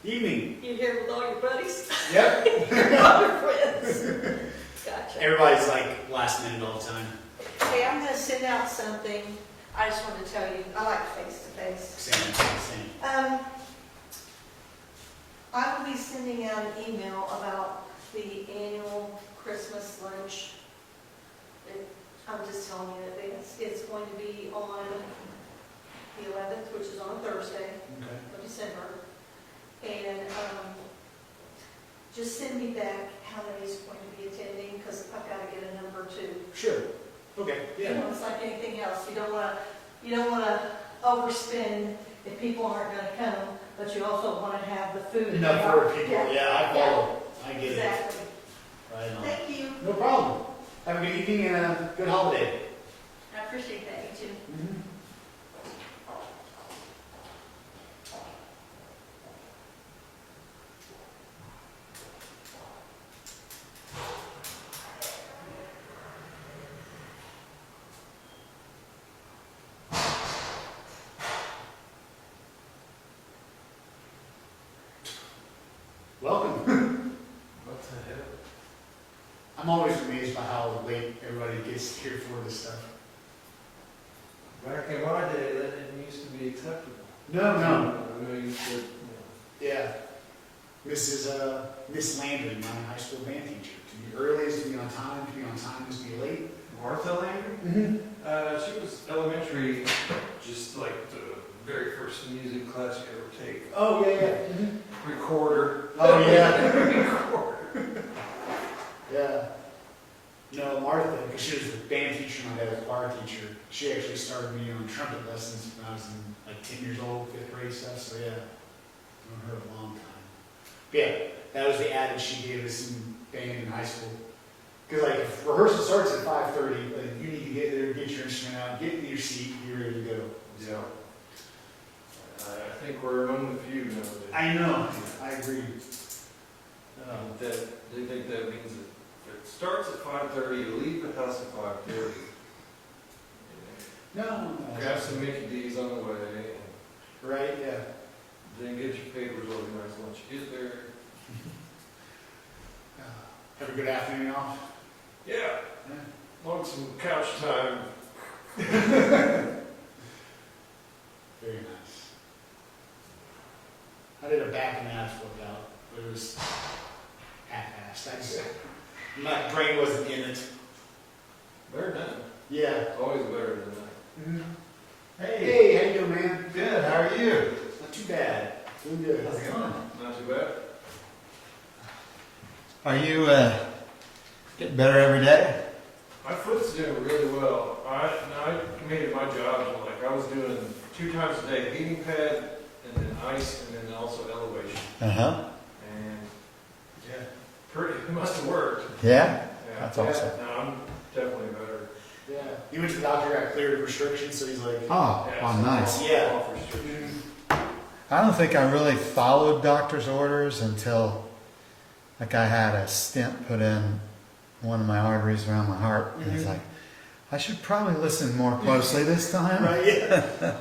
Evening. You here with all your buddies? Yep. All your friends? Gotcha. Everybody's like last minute all the time. Hey, I'm gonna send out something. I just wanted to tell you, I like face-to-face. Same. I will be sending out an email about the annual Christmas lunch. I'm just telling you in advance. It's going to be on the 11th, which is on a Thursday of December. And just send me back how many's going to be attending, because I've got to get a number too. Sure. Okay. You Yeah. know, it's like anything else. You don't want to overspend if people aren't going to come, but you also want to have the food. Enough for people. Yeah, I follow. I get Exactly. it. Right on. Thank you. No problem. Have a good evening and a good holiday. I appreciate that. You too. Mm-hmm. Welcome. What the hell? I'm always amazed by how late everybody gets here for this stuff. Back in my day, that didn't used to be acceptable. No. I know you said, Yeah. Miss Landry, my high school band teacher. To be early is to be on time. To be on time is to be late. Martha Landry? Mm-hmm. She was elementary, just like the very first music class you ever take. Oh, yeah. Mm-hmm. Recorder. Oh, yeah. Recorder. Yeah. No, Martha, because she was the band teacher, my dad was a choir teacher. She actually started me on trumpet lessons when I was in like 10 years old, 5th grade stuff. So yeah, known her a long time. But yeah, that was the adage she gave us in band in high school. Because like if rehearsal starts at 5:30, like you need to get there, get your instrument out, get into your seat, be ready to go. Yeah. I think we're among the few nowadays. I know. I agree. That they think that means that if it starts at 5:30, you leave the house at 5:30. No. Grab some Mickey D's on the way, and Right? Yeah. then get your papers organized once you get there. Have a good afternoon off. Yeah. Yeah. Want some couch time. Very nice. I did a back and abs workout, but it was half-assed. My brain wasn't in it. Better than that. Yeah. It's always better than that. Mm-hmm. Hey, how you doing, man? Good, how are you? Not too bad. Doing good. How's it going? Not too bad. Are you getting better every day? My foot's doing really well. I made it my job to like I was doing 2 times a day, heating pad and then ice and then also elevation. Uh-huh. And yeah, it must have worked. Yeah? Yeah. That's awesome. No, I'm definitely better. Yeah. He went to the doctor, got cleared of restrictions, so he's like, Oh, Yeah, wow, so nice. Yeah. off restrictions. I don't think I really followed doctor's orders until like I had a stent put in one of my arteries around my heart. And it's like, I should probably listen more closely this time. right, yeah.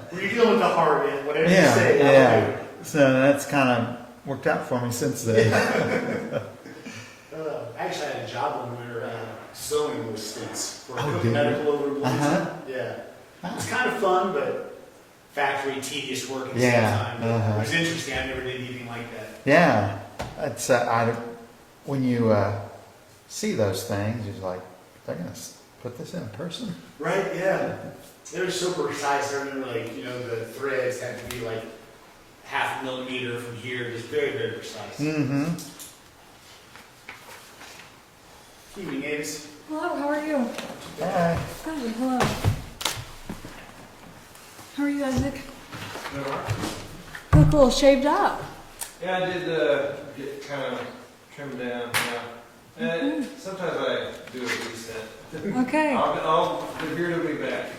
When you're dealing with the heart, man, whatever you Yeah, say, I'll yeah. do. So that's kind of worked out for me since then. I actually had a job when we were sewing those stints for Oh, Cook did you? Medical over in Bloomington. Uh-huh. Yeah. It was kind of fun, but factory tedious work at the Yeah, same time. uh-huh. It was interesting. I never did anything like that. Yeah. It's, when you see those things, you're like, they're going to put this in a person? Right? Yeah. They were so precise. I remember, like, the threads had to be like 0.5 millimeter from here, just very, very precise. Mm-hmm. Evening, Avis. Hello, how are you? Hi. Hi, hello. How are you guys, Nick? No, You look a little shaved up. yeah, I did get kind of trimmed down. Yeah. And sometimes I do a reset. Okay. The beard will be back.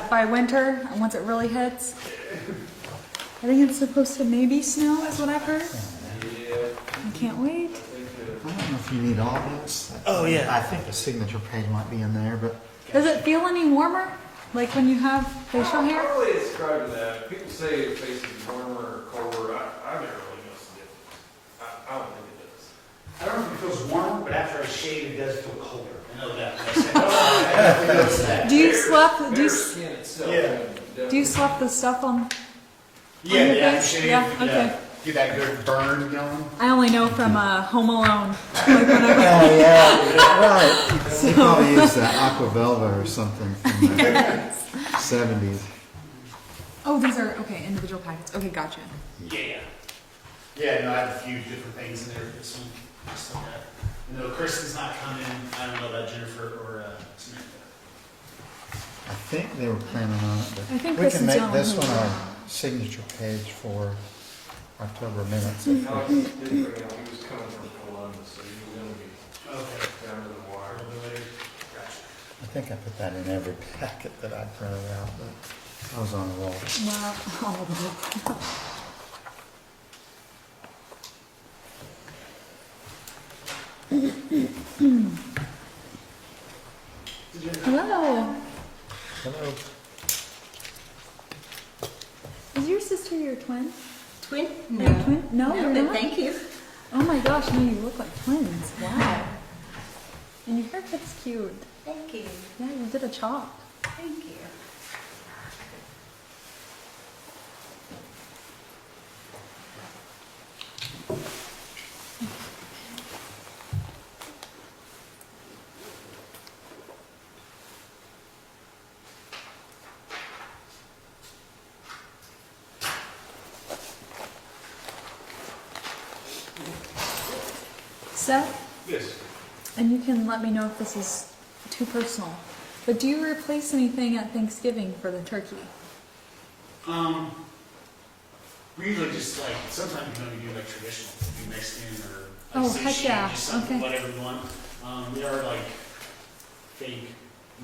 By winter, once it really hits. I think it's supposed to maybe snow, is what I've heard. Yeah. I can't wait. I don't know if you need all this. Oh, yeah. I think the signature page might be in there, but Does it feel any warmer? Like when you have facial I hair? don't really describe it that. People say your face is warmer or colder. I've never really noticed the difference. I don't think it does. I don't know if it feels warmer, but after I shave, it does feel colder. I know that. I noticed that. Do you slap? Do Bare you, skin itself. Yeah. do you slap the stuff on? Yeah, your the after face? shave. Yeah, okay. Get that good burn going. I only know from Home Alone. Like whenever. Oh, yeah, right. You probably use the Aqua Velva or something from the 70s. Oh, these are okay. Individual packets. Okay, gotcha. Yeah. Yeah, no, I have a few different things in there for this one. Just like that. You know, Kristen's not coming. I don't know about Jennifer or Samantha. I think they were planning on it, but I think we can Kristen's make on this her. one our signature page for October minutes. Alex did bring up, he was coming from Columbus, so he was gonna be Okay. down to the A wire. little bit later. Gotcha. I think I put that in every packet that I printed out, but I was on a roll. Well, all of them. Hello. Hello. Is your sister your twin? Twin? Are you twin? No, you're but not. thank you. Oh my gosh, no, you look like twins. Wow. And your haircut's cute. Thank you. Yeah, you did a chop. Thank you. Seth, Yes. and you can let me know if this is too personal, but do you replace anything at Thanksgiving for the turkey? We usually just like, sometimes we do like traditional, do Mexican or Oh, like heck sushi, yeah. just something, Okay. whatever you want. There are like fake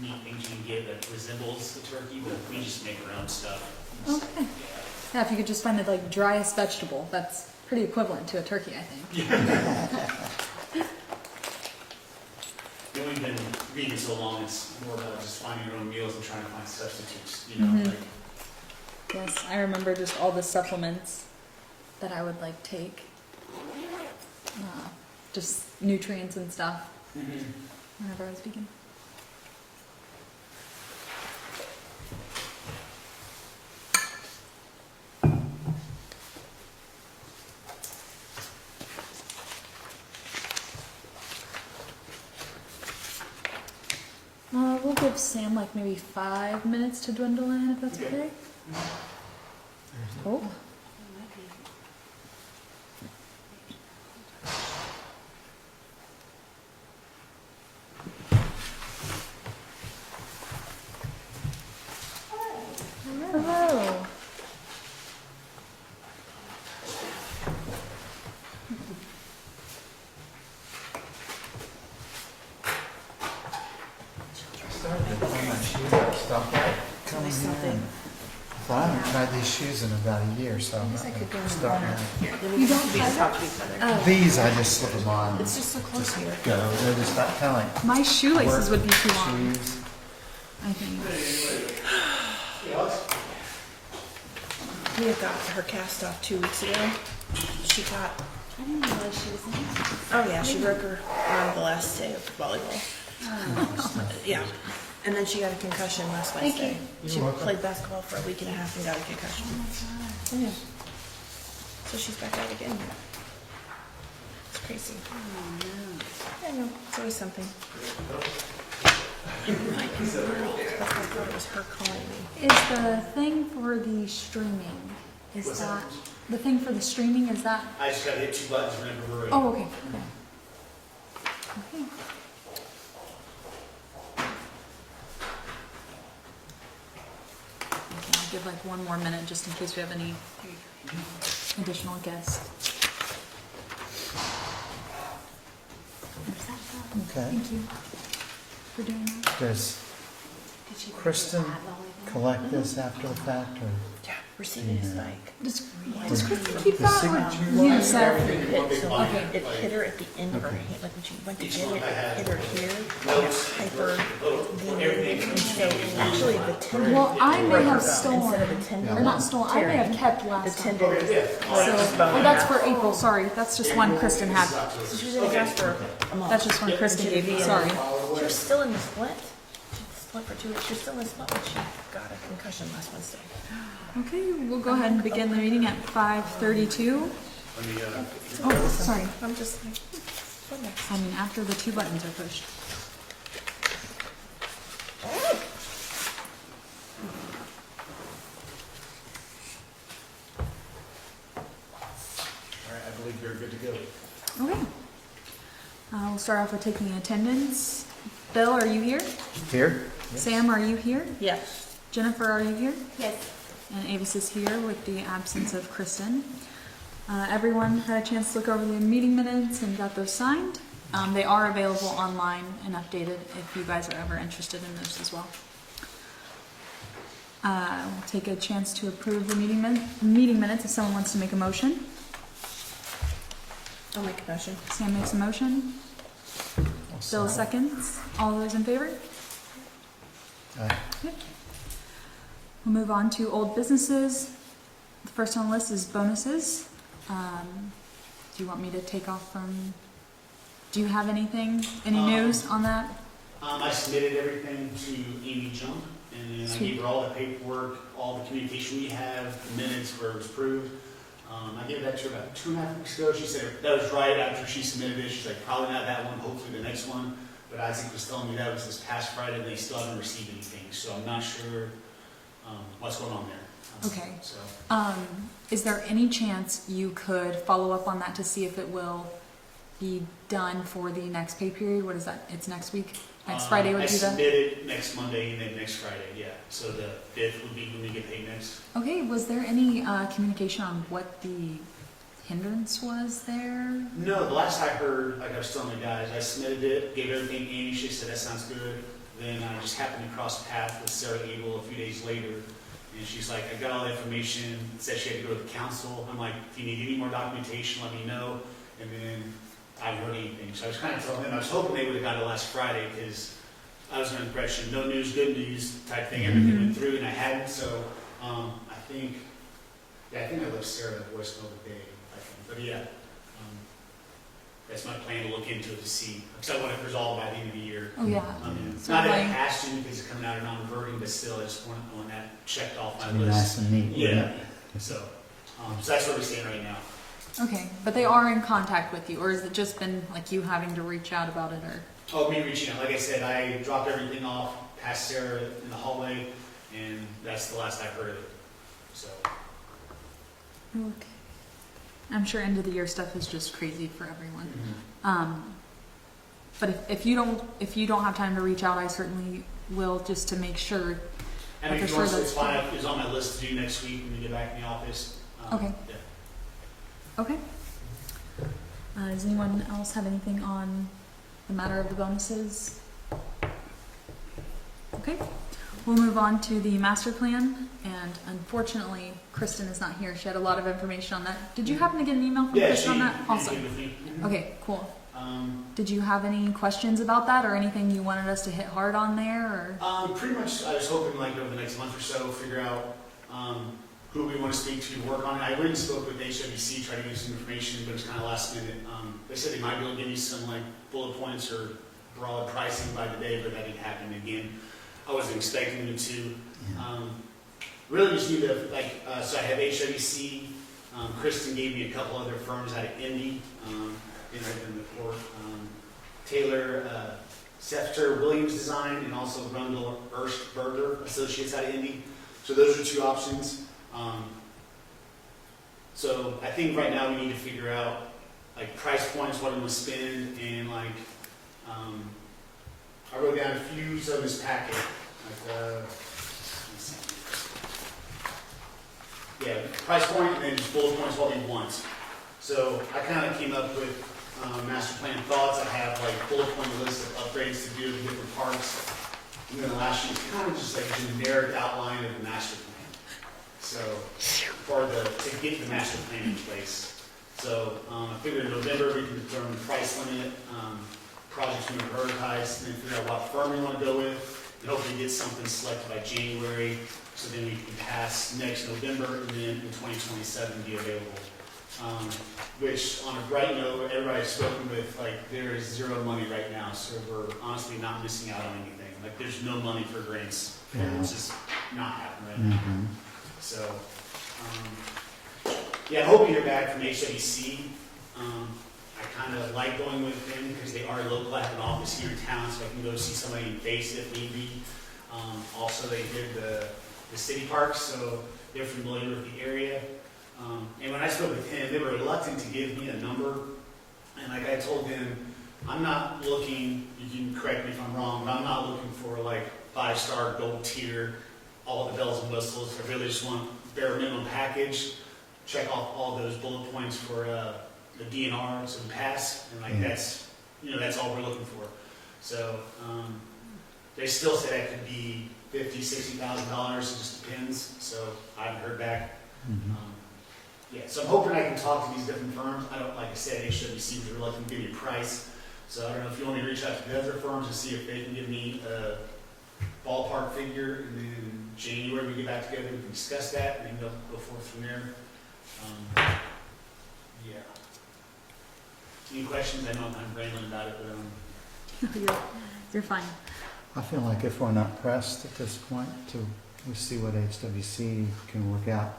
meat things you can get that resembles the turkey, but we just make our own stuff. Okay. Yeah, if you could just find the like driest vegetable, that's pretty equivalent to a turkey, I think. And we've been vegan so long, it's more about just finding your own meals and trying to find substitutes, you know, Mhm. like, Yes, I remember just all the supplements that I would like take. Just nutrients and stuff whenever I was vegan. We'll give Sam like maybe 5 minutes to dwindle in, if that's Okay. okay. Oh. Hello. Started to pull my shoes up, stop right coming in. So I haven't tried these shoes in about a year, so I'm not gonna start now. You don't have it? These, I just slip them on. It's just so close here. Go, they're just that kind of like My shoelaces would be too work long, shoes. I think. We had got her cast off 2 weeks ago. She got, I didn't realize she was in here. oh yeah, she broke her arm the last day of volleyball. Yeah. And then she got a concussion last Thank Wednesday. you. She You're welcome. played basketball for a week and a half and got a concussion. Yeah. So she's back out again. It's crazy. I know, it's always something. That's why I thought it was her calling me. Is the thing for the streaming, is What's that, that? the thing for the streaming, is that, I just gotta hit 2 buttons whenever we're ready. oh, okay. Okay. Okay, I'll give like 1 more minute just in case we have any additional guests. There's that. Okay. Thank you for doing that. Does Kristen collect this after the fact, or? Yeah, receiving his bike. Does Kristen keep that or signature you, Seth? It hit her at the end of her hand, like when she went to get it, it hit her here, hyperventilated, and so actually the tendon. Well, I may broke her have bone. stolen, Instead of the tendon or not stolen, I may have kept the last time. tendon So, oh, that's for April, sorry, that's just one Kristen had. So she was in the house for a month. That's just one Kristen gave me, sorry. She was still in the split. She split for 2 weeks. She was still in the split when she got a concussion last Wednesday. Okay, we'll go ahead and begin the meeting at 5:32. Oh, sorry, I'm just like, what next? I mean, after the 2 buttons are pushed. All right, I believe you're good to go. Okay. We'll start off with taking attendance. Bill, are you here? Here? Sam, are you here? Yes. Jennifer, are you here? Yes. And Avis is here with the absence of Kristen. Everyone had a chance to look over the meeting minutes and got those signed. They are available online and updated if you guys are ever interested in those as well. We'll take a chance to approve the meeting minutes if someone wants to make a motion. I'll make a motion. Sam makes a motion. Bill seconds. All those in favor? Aye. Yep. We'll move on to old businesses. The first on the list is bonuses. Do you want me to take off from, do you have anything, any news on that? I submitted everything to Amy Junk, and then I Sweet. gave her all the paperwork, all the communication we have, the minutes where it was approved. I gave that to her about 2.5 weeks ago. She said that was right after she submitted it. She's like, probably not that one, hopefully the next one. But Isaac was telling me that was this past Friday, and they still haven't received anything. So I'm not sure what's going on there. Okay. So Is there any chance you could follow up on that to see if it will be done for the next pay period? What is that? It's next week? Next Friday would I be the... submitted next Monday and then next Friday, yeah. So the 5th would be when we get paid next. Okay, was there any communication on what the hindrance was there? No, the last I heard, like I was telling the guys, I submitted it, gave everything to Amy, she said that sounds good. Then I just happened to cross paths with Sarah Abel a few days later, and she's like, I got all the information, said she had to go to the council. I'm like, if you need any more documentation, let me know. And then I haven't heard anything. So I was kind of telling them, I was hoping they would have got it last Friday, because I was under the impression, no news, good news type thing, everything went through, and I hadn't. So I think I left Sarah a voicemail today, I think. But yeah, that's my plan to look into it to see, because I want it resolved by the end of the year. Oh, yeah. It's not that it has to because it's coming out of non-reverting, but still, I just want that checked off my It'd be list. nice and neat. Yeah. So that's where we stand right now. Okay, but they are in contact with you, or has it just been like you having to reach out about it, or? Oh, me reaching out. Like I said, I dropped everything off past Sarah in the hallway, and that's the last I heard of it. So. Okay. I'm sure end of the year stuff is just crazy for everyone. But if you don't have time to reach out, I certainly will, just to make sure. I mean, For if you sure want to, that's it's fine. It's on my list to do next week when we get back in the office. Okay. Yeah. Okay. Does anyone else have anything on the matter of the bonuses? Okay. We'll move on to the master plan, and unfortunately, Kristen is not here. She had a lot of information on that. Did you happen to get an email from Yeah, Kristen she on that? Awesome. communicated with me. Okay, cool. Mhm. Did you have any questions about that, or anything you wanted us to hit hard on there, or? Pretty much, I was hoping like over the next month or so, figure out who we want to speak to work on it. I went and spoke with HWC, tried to get some information, but it's kind of last minute. They said they might be able to give you some like bullet points or broad pricing by the day, but that didn't happen again. I wasn't expecting them to. Really just need to, like, so I have HWC. Kristen gave me a couple other firms out of Indy, in the court. Taylor, Sefter Williams Design, and also Rundle Erstberger Associates out of Indy. So those are 2 options. So I think right now we need to figure out like price points, what I'm going to spend, and like I wrote down a few of this packet. Like, let's see. Yeah, price point, and then just bullet points what we want. So I kind of came up with master plan thoughts. I have like bullet point list of upgrades to do to different parts. And then the last sheet is kind of just like a generic outline of the master plan. So, to get the master plan in place. So, I figured in November we can determine the price limit, projects we prioritize, and then figure out what firm we want to go with, and hopefully get something selected by January, so then we can pass next November, and then in 2027 be available. Which, on a bright note, everybody I've spoken with, like, there is zero money right now, so we're honestly not missing out on anything. Like, there's no money for grants. Yeah. It's just not happening right now. Mhm. So, yeah, I hope to hear back from HWC. I kind of like going with them because they are local. I have an office here in town, so I can go see somebody in face if need be. Also, they did the city parks, so they're familiar with the area. And when I spoke with him, they were reluctant to give me a number. And like I told them, I'm not looking, you can correct me if I'm wrong, but I'm not looking for like 5-star gold tier, all the bells and whistles. I really just want bare minimum package, check off all those bullet points for the DNR, so we pass, and like that's all we're looking for. So they still say that could be $50,000, $60,000, it just depends. So I haven't heard back. Mhm. Yeah, so I'm hoping I can talk to these different firms. I don't, like I said, HWC was reluctant to give me a price. So I don't know if you want me to reach out to the other firms and see if they can give me a ballpark figure, and then in January we get back together, we can discuss that, and then go forth from there. Yeah. Any questions? I know I'm rambling about it, but You're fine. I feel like if we're not pressed at this point to, we see what HWC can work out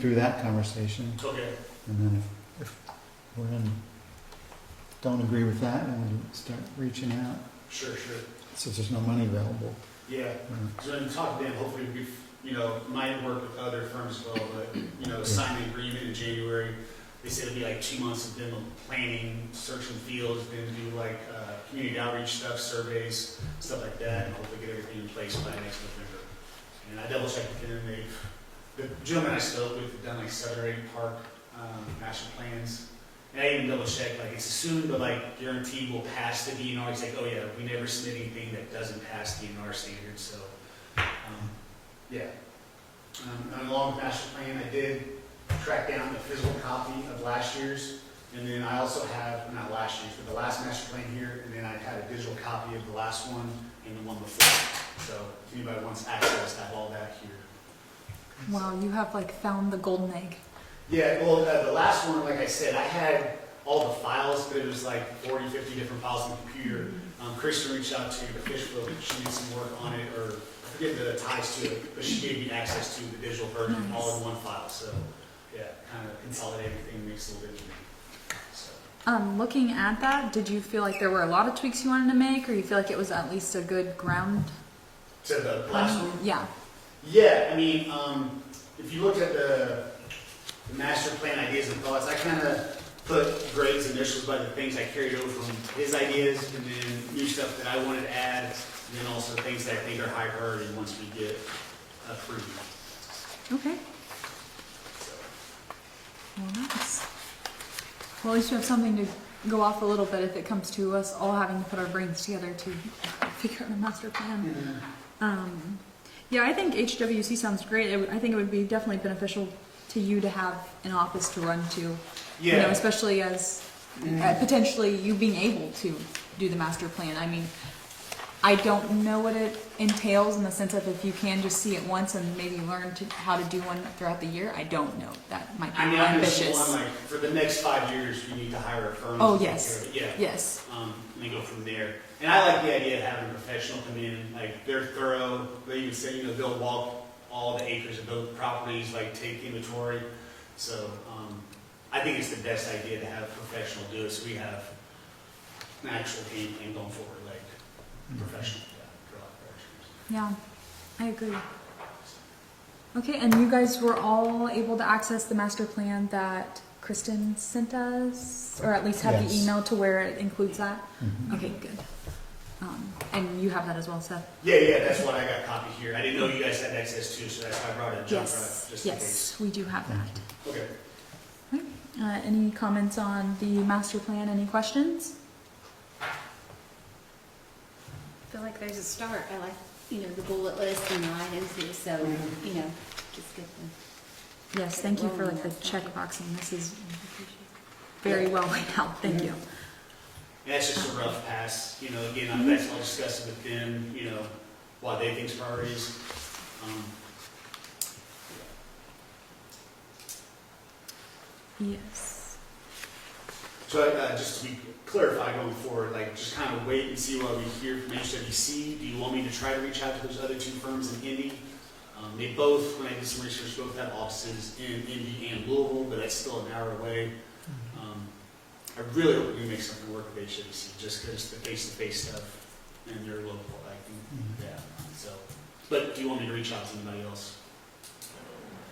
through that conversation. Okay. And then if we're don't agree with that, then we start reaching out. Sure. Since there's no money available. Yeah. So when you talk to them, hopefully we, might work with other firms as well, but, sign the agreement in January. They said it'd be like 2 months of them planning, searching fields, then do like community outreach stuff, surveys, stuff like that, and hopefully get everything in place by next November. And I double checked with them, the gentleman I spoke with had done like 7 or 8 park master plans. And I even double checked, like it's assumed, but like guaranteed will pass the DNR. He's like, oh yeah, we never submit anything that doesn't pass DNR standards. So, yeah. And along with master plan, I did track down the physical copy of last year's, and then I also have, not last year's, but the last master plan here, and then I had a digital copy of the last one and the one before. So if anybody wants access, I have all that here. Wow, you have like found the golden egg. Yeah, well, the last one, like I said, I had all the files, but it was like 40, 50 different files on the computer. Kristen reached out to the fish book, she did some work on it, or I forget the ties to it, but she gave me access to the digital version all in one file. So, yeah, kind of consolidate everything, makes it a little bit easier. Looking at that, did you feel like there were a lot of tweaks you wanted to make, or you feel like it was at least a good ground? To the last one? Yeah. Yeah, I mean, if you look at the master plan ideas and thoughts, I kind of put Greg's initials by the things I carried over from his ideas, and then new stuff that I wanted to add, and then also things that I think are high priority once we get approved. Okay. Well, nice. Well, at least you have something to go off a little bit if it comes to us all having to put our brains together to figure out a master plan. Yeah, I think HWC sounds great. I think it would be definitely beneficial to you to have an office to run to. Yeah. You know, especially as potentially you being able to do the master plan. I mean, I don't know what it entails in the sense of if you can just see it once and maybe learn how to do one throughout the year. I don't know. That might be I mean, I'm just ambitious. one, like, for the next 5 years, you need to hire a firm. Oh, to take yes. care of it. Yeah. Yes. And then go from there. And I like the idea of having a professional come in, like, they're thorough, they even say, they'll walk all the acres of both properties, like, take inventory. So, I think it's the best idea to have a professional do it, so we have an actual game plan going forward, like, professional, Yeah, I agree. Okay, and you guys were all able to access the master plan that Kristen sent us, or at least have the Yes. email to where it includes that? Mhm. Okay, good. And you have that as well, Seth? Yeah, that's what I got copied here. I didn't know you guys had access to, so that's why I brought it in junk drive, just in case. Yes, we do have that. Okay. Any comments on the master plan? Any questions? I feel like there's a start. I like, the bullet list and the items, so, just get Yes, thank you for like the checkboxing. This is very well laid out. Thank you. Yeah, it's just a rough pass, you know, again, I'll discuss it with them, you know, what they think's priorities. Yes. So, just to be clarified going forward, like, just kind of wait and see what we hear from HWC. Do you want me to try to reach out to those other two firms in Indy? They both, when I did some research, both have offices in Indy and Louisville, but that's still an hour away. I really hope we can make something work with HWC, just because the face-to-face stuff and they're local, yeah, so. But do you want me to reach out to anybody else?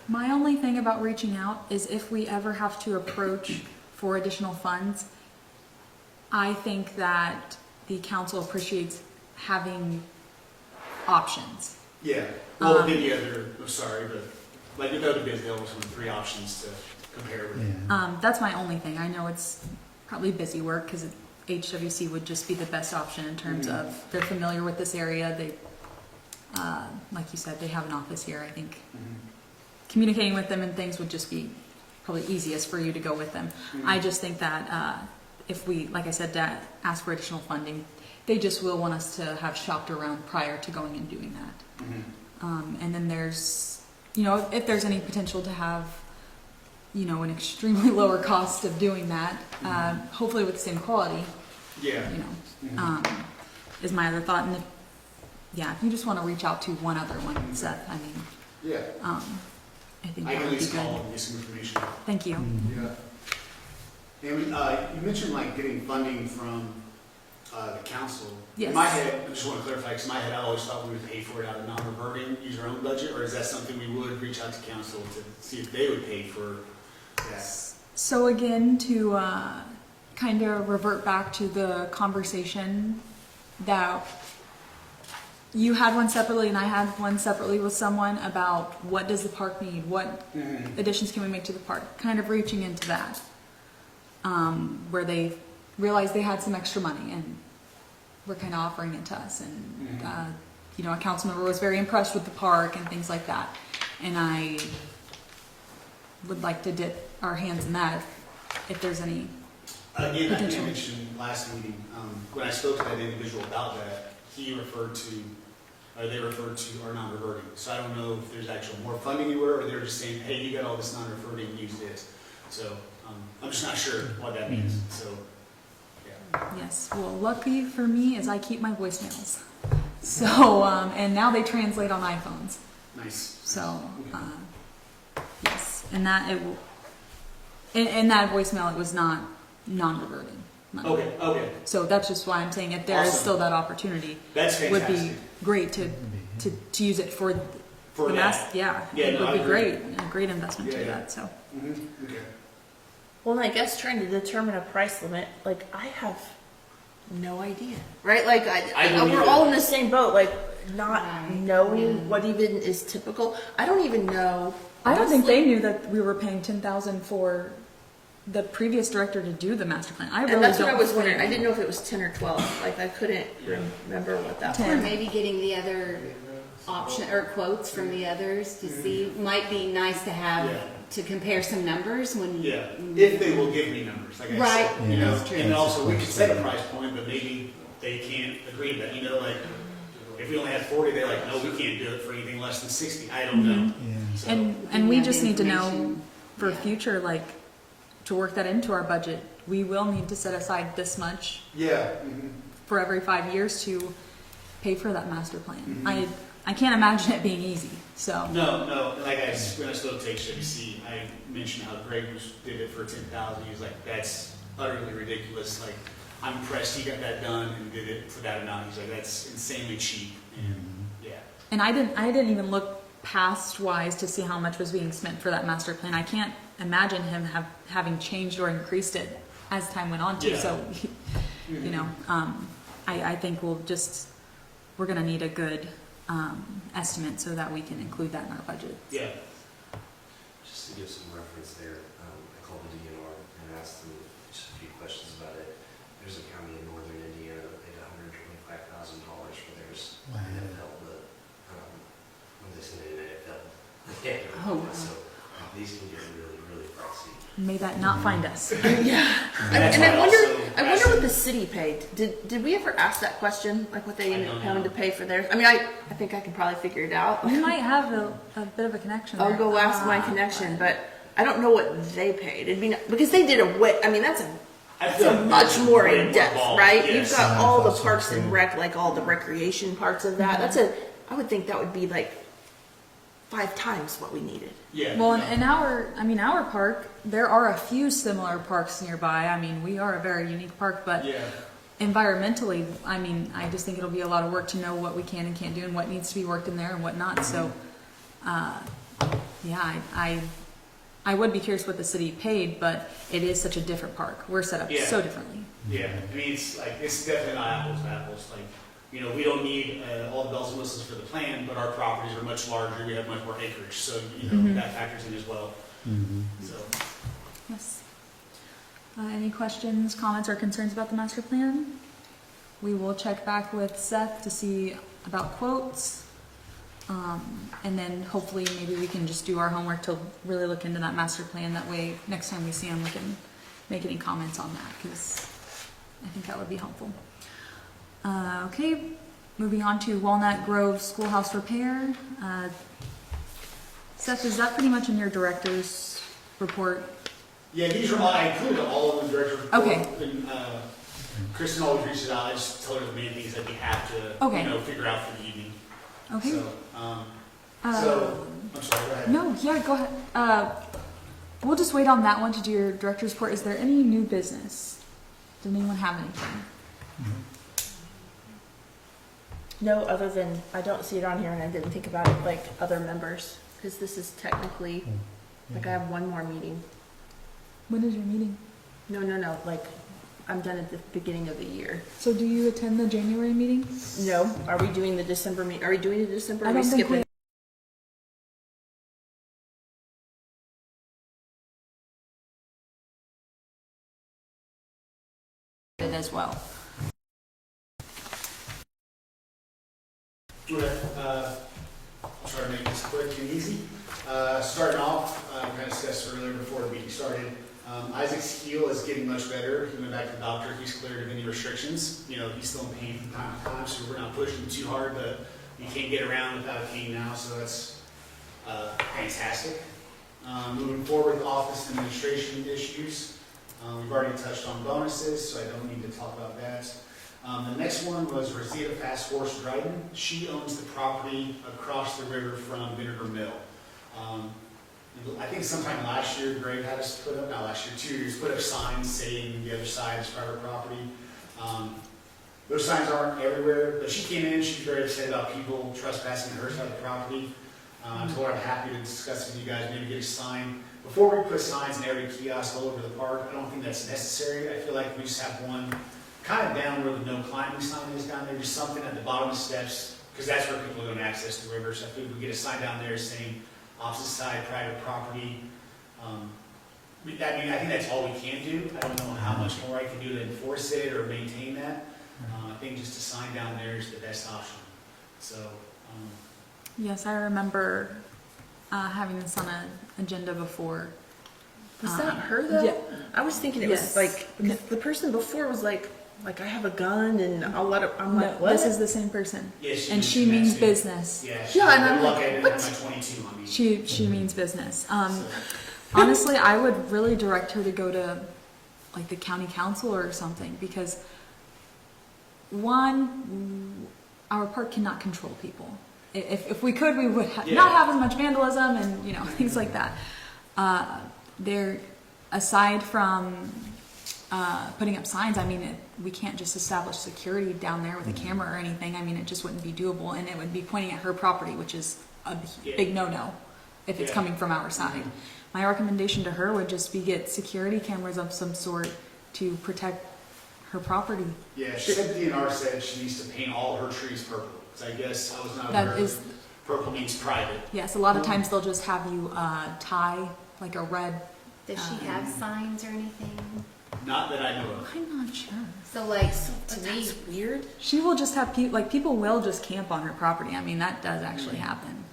My only thing about reaching out is if we ever have to approach for additional funds, I think that the council appreciates having options. Yeah, well, maybe other, I'm sorry, but like with other bids, they always want 3 options to compare with. Yeah. That's my only thing. I know it's probably busy work because HWC would just be the best option in terms of they're familiar with this area. They, like you said, they have an office here. I think communicating with them and things would just be probably easiest for you to go with them. I just think that if we, like I said, ask for additional funding, they just will want us to have shopped around prior to going and doing that. And then there's, you know, if there's any potential to have, you know, an extremely lower cost of doing that, hopefully with the same quality, Yeah. you know, is my other thought. And if, yeah, if you just want to reach out to one other one, Seth, I mean, Yeah. I think I that can at would be least call good. and get some information. Thank you. Yeah. And you mentioned like getting funding from the council. Yes. In my head, I just want to clarify, because in my head, I always thought we would pay for it out of non-reverting, use our own budget, or is that something we would reach out to council to see if they would pay for that? So again, to kind of revert back to the conversation that you had one separately and I had one separately with someone about what does the park need, what additions can we make to the park, kind of reaching into that, where they realized they had some extra money and were kind of offering it to us. And you know, a council member was very impressed with the park and things like that. And I would like to dip our hands in that if there's any Again, I think I potential. mentioned last meeting, when I spoke to that individual about that, he referred to, or they referred to our non-reverting. So I don't know if there's actual more funding anywhere, or they're just saying, hey, you got all this non-reverting, use this. So I'm just not sure what that means, so, yeah. Yes, well, lucky for me is I keep my voicemails. So, and now they translate on iPhones. Nice. So, yes, and that it will, in that voicemail, it was not non-reverting. Okay, okay. So that's just why I'm saying if there is Awesome. still that opportunity, That's it would fantastic. be great to use it for For the that. mass. Yeah, Yeah, it no, I would be agree. great, a great investment to Yeah, do yeah. that. So, Okay. Well, and I guess trying to determine a price limit, like I have no idea, right? Like I don't we're either. all in the same boat, like not Right. knowing what even is typical. I don't even know. I don't think honestly. they knew that we were paying $10,000 for the previous director to do the master plan. I really And that's don't what I was think- wondering. I didn't know if it was 10 or 12. Like I couldn't Yeah. remember what that Ten. was. Or maybe getting the other option or quotes from the others to see, might be nice to have, Yeah. to compare some numbers when. Yeah, if they will give me numbers, like I Right. said, you know, That's true. and also we could set a price point, but maybe they can't agree to that, you know, like, if we only have 40, they're like, no, we can't do it for anything less than 60, I don't know. Yeah. So, And we have just need to know information. for Yeah. future, like, to work that into our budget, we will need to set aside this much yeah, for every 5 years to pay for that master plan. I can't imagine it being easy, so. no, like when I spoke to HWC, I mentioned how Greg did it for 10,000, he was like, that's utterly ridiculous, like, I'm impressed he got that done and did it for that amount, he's like, that's insanely cheap, and, yeah. And I didn't even look past wise to see how much was being spent for that master plan. I can't imagine him having changed or increased it as time went on too. Yeah. So, you know, I think we're gonna need a good estimate so that we can include that in our budget. Yeah, Just to give some reference there, I called the DNR and asked them just a few questions about it. There's a county in northern Indiana that paid $125,000 for theirs. Wow. And it failed, but when they said it failed. Oh, wow. So these can get really, really pricey. May that not find us. Yeah. That's And I why wonder, also- I wonder what the city paid. Did we ever ask that question? Like what they I ended up don't having know. to pay for theirs? I mean, I think I can probably figure it out. We might have a bit of a connection I'll there. go ask my connection, but I don't know what they paid. It'd be, because they did a way, I mean, that's I feel like much there's more way in depth, involved, right? yes. You've got Yeah, I all the thought so, parks and too. rec, like all the recreation parts of that. I would think that would be like 5 times what we needed. Yeah. Well, no. in our park, there are a few similar parks nearby. I mean, we are a very unique park, but Yeah. environmentally, I mean, I just think it'll be a lot of work to know what we can and can't do and what needs to be worked in there and what not. So, yeah, I would be curious what the city paid, but it is such a different park. We're set up Yeah. so differently. Yeah, I mean, it's definitely not apples to apples. Like, you know, we don't need all the bells and whistles for the plan, but our properties are much larger. We have much more acreage, so you know that factors in as well. So Yes. Any questions, comments, or concerns about the master plan? We will check back with Seth to see about quotes. And then hopefully maybe we can just do our homework to really look into that master plan. That way, next time we see him, we can make any comments on that, because I think that would be helpful. Okay, moving on to Walnut Grove Schoolhouse repair. Seth, is that pretty much in your director's report? Yeah, these are all, I included all of the director's report. Okay. And, Kristen always reaches out, I just told her the main things that we have to, Okay. you know, figure out for the evening. Okay. So, I'm sorry, go ahead. No, yeah, go ahead. We'll just wait on that one to do your director's report. Is there any new business? Does anyone have anything? No, other than, I don't see it on here and I didn't think about it like other members, because this is technically, like I have one more meeting. When is your meeting? No, like I'm done at the beginning of the year. So do you attend the January meeting? No, are we doing the December meeting? Are we doing the December? I Or don't think skipping? we. It as well. Okay, I'll try to make this quick and easy. Starting off, I kind of discussed earlier before the meeting started, Isaac's heel is getting much better. He went back to the doctor. He's cleared of any restrictions. You know, he's still in pain from time to time, so we're not pushing him too hard, but you can't get around without a cane now, so that's fantastic. Moving forward with office administration issues, we've already touched on bonuses, so I don't need to talk about that. The next one was Rosita Fast Horse Dryden. She owns the property across the river from Vinegar Mill. I think sometime last year, Greg had us put up, not last year, 2 years, put up signs saying the other side is private property. Those signs aren't everywhere, but she came in, she's very upset about people trespassing her side of the property. I told her I'm happy to discuss with you guys, maybe get a sign. Before we put signs in every kiosk all over the park, I don't think that's necessary. I feel like we just have one kind of down where the no climbing sign is down there, just something at the bottom of the steps, because that's where people are going to access the river. So I think we get a sign down there saying opposite side, private property. I mean, I think that's all we can do. I don't know how much more I can do to enforce it or maintain that. I think just a sign down there is the best option. So, Yes, I remember having this on an agenda before. Was that her though? Yeah. I was thinking it Yes. was like, the person before was like I have a gun and I'll let it, I'm No, like, what? this is the same person. yeah, And she mentioned that means too. business. Yeah, Yeah, and I'm lucky like, I didn't what? have my 22 on me. She means business. Honestly, I would really direct her to go to like the county council or something, because one, our park cannot control people. If we could, we would not have as much vandalism and things like that. There, aside from putting up signs, I mean, we can't just establish security down there with a camera or anything. I mean, it just wouldn't be doable, and it would be pointing at her property, which is a big no-no if it's coming from our side. My recommendation to her would just be get security cameras of some sort to protect her property. Yeah, she said DNR said she needs to paint all her trees purple. So I guess I was not That aware is- that purple means private. Yes, a lot of times they'll just have you tie like a red. Does she have signs or anything? Not that I know of. I'm not sure. So like, to me, That's weird. She will just have people will just camp on her property. I mean, that does actually happen.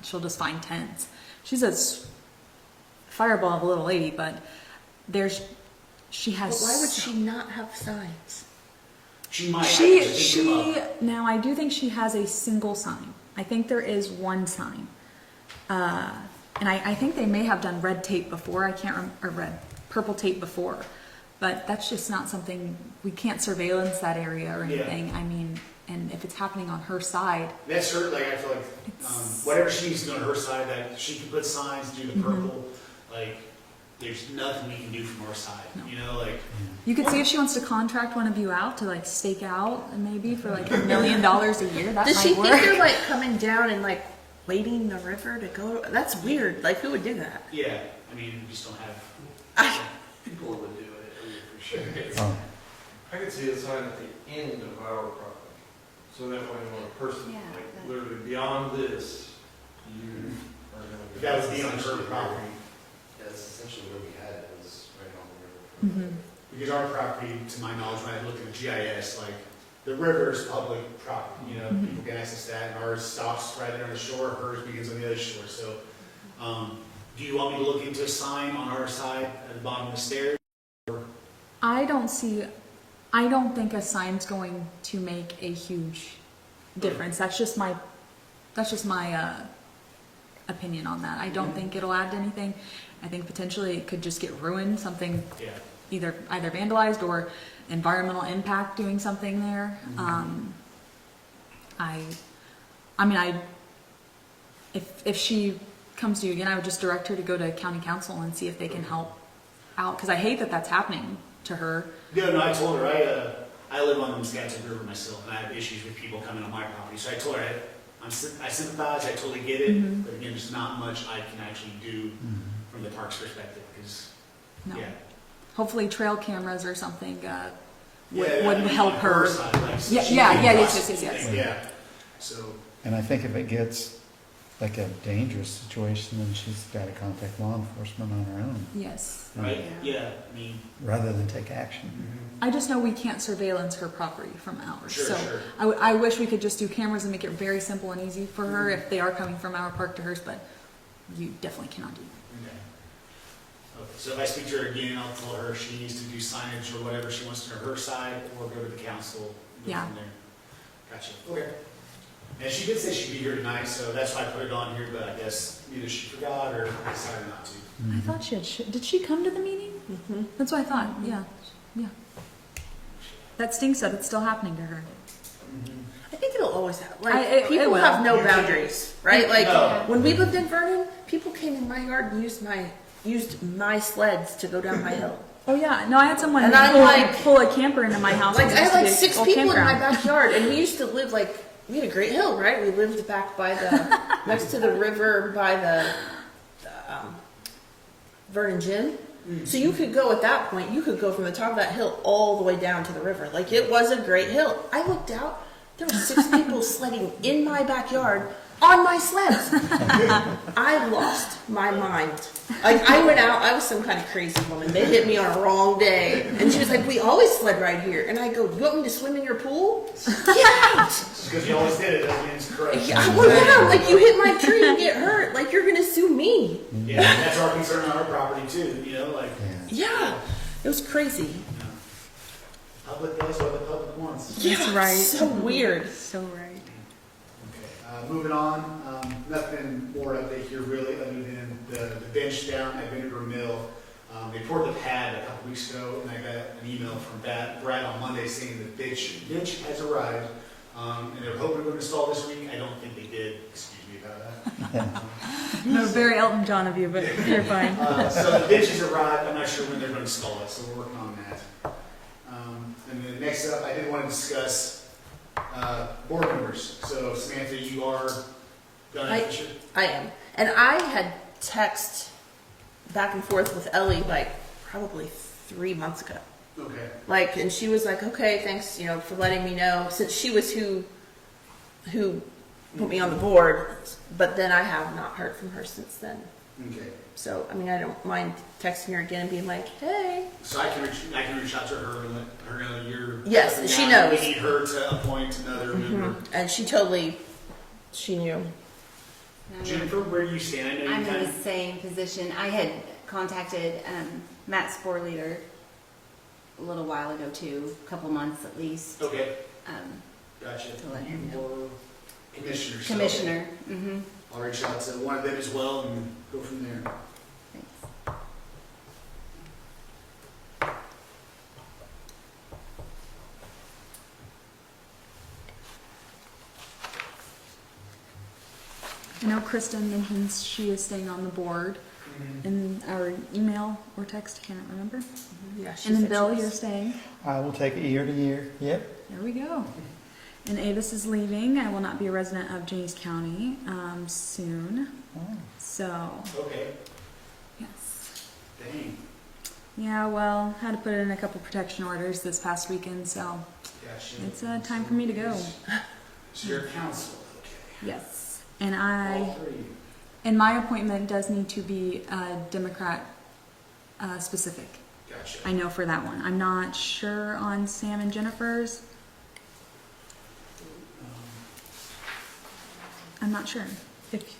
She'll just find tents. She's a fireball of a little lady, but she has. But why would she not have signs? She might. Now I do think she has a single sign. I think there is one sign. And I think they may have done red tape before. I can't remember, or purple tape before. But that's just not something, we can't surveillance that area or anything. Yeah. I mean, and if it's happening on her side. That's her, like, I feel like, whatever she needs to do on her side, that she can put signs, do the purple, like, there's nothing we can do from our side, No. you know, like. You could see if she wants to contract one of you out to like stake out and maybe for like $1 million a year. That Does might she work. think they're like coming down and like wading the river to go? That's weird. Like, who would do that? Yeah, I mean, we just don't have. People would do it, for sure. Oh, I could see a sign at the end of our property, so that way when a person, Yeah, like, that- literally beyond this, you are gonna be. That was the on her property, That's essentially where we had it, was right on the river. Mhm. because our property, to my knowledge, when I looked at the GIS, like, the river is public property, you know, people can access that, and ours stops right there on the shore, hers begins on the other shore, so, do you want me to look into a sign on our side at the bottom of the stairs? I don't think a sign's going to make a huge difference. That's just my opinion on that. I don't think it'll add to anything. I think potentially it could just get ruined, something Yeah. either vandalized or environmental impact doing something there. If she comes to you again, I would just direct her to go to county council and see if they can help out, because I hate that that's happening to her. Yeah, no, I told her, I live on the Muscatatuck River myself, and I have issues with people coming on my property, so I told her, I sympathize, I totally get it, but again, there's not much I can actually do from the park's perspective, because, No. yeah. Hopefully trail cameras or something Yeah, would I mean, help on her. side, like, so Yeah, she yeah, can yeah, process yes, yes, yes, everything, Yeah, so, and I think if it gets like a dangerous situation, then she's got to contact law enforcement on her own, Yes. right, yeah, I mean, rather than take action. I just know we can't surveillance her property from ours. Sure, So sure. I wish we could just do cameras and make it very simple and easy for her if they are coming from our park to hers, but you definitely cannot do that. okay. Okay, so if I speak to her again, I'll tell her she needs to do signage or whatever she wants to her side, or go to the council, go Yeah. from there. Gotcha, okay. And she did say she'd be here tonight, so that's why I put it on here, but I guess either she forgot or decided not to. I thought she had. Did she come to the meeting? Mm-hmm. That's what I thought. Yeah. Yeah. That stinks that it's still happening to her. I think it'll always happen. Like, It people will. have no You can't- boundaries, right? Like, No. when we lived in Vernon, people came in my yard and used my sleds to go down my hill. Oh yeah. No, I had someone And I'm like- pull a camper into my house. Like, when I it used had to like be a 6 old people in my campground. backyard, and we used to live like, we had a great hill, right? We lived back by the, next to the river by the Vernon Gym. So you could go at that point, you could go from the top of that hill all the way down to the river. Like, it was a great hill. I looked out, there were 6 people sledding in my backyard on my sleds. I lost my mind. Like, I went out, I was some kind of crazy woman. They hit me on a wrong day. And she was like, we always sled right here. And I go, you want me to swim in your pool? Yeah. Just because you always did it doesn't mean it's correct. Yeah, well, yeah, like, you hit my tree and get hurt. Like, you're gonna sue me. Yeah, and that's our concern on our property too, you know, like, Yeah. Yeah, it was crazy. you know, public does what the public wants. That's right. So weird. So right. Okay, moving on, nothing more update here really, other than the bench down at Vinegar Mill. They poured the pad a couple weeks ago, and I got an email from Brad on Monday saying the bench has arrived, and they were hoping to install this week. I don't think they did, excuse me about that. No, very Elton John of you, but you're fine. So the bench has arrived, I'm not sure when they're going to install it, so we're working on that. And then next up, I did want to discuss board members. So Samantha, you are done. I am. And I had text back and forth with Ellie like probably 3 months ago. Okay. Like, and she was like, okay, thanks, for letting me know, since she was who put me on the board, but then I have not heard from her since then. Okay. So, I mean, I don't mind texting her again and being like, hey. So I can reach out to her and let her know you're. Yes, she now knows. We need her to appoint another member. And she knew. Now, Jennifer, where do you stand? I know I'm you in kind the same position. I had contacted Matt Sporleader a little while ago too, a couple months at least. Okay, Um, gotcha. To let him know. Or commissioner. so Commissioner. Mm-hmm. I'll reach out to one of them as well and go from there. Thanks. I know Kristen mentions she is staying on the board in our email or text, I can't remember. Yeah, she And then said Bill, she was- you're staying. I will take it year to year. Yep. There we go. And Avis is leaving. I will not be a resident of Jennings County soon. Oh. So, Okay, yes. dang, Yeah, well, had to put in a couple protection orders this past weekend, so gotcha. it's time for me to go. So your council, okay. Yes. And All three. and my appointment does need to be Democrat specific. Gotcha. I know for that one. I'm not sure on Sam and Jennifer's. I'm not sure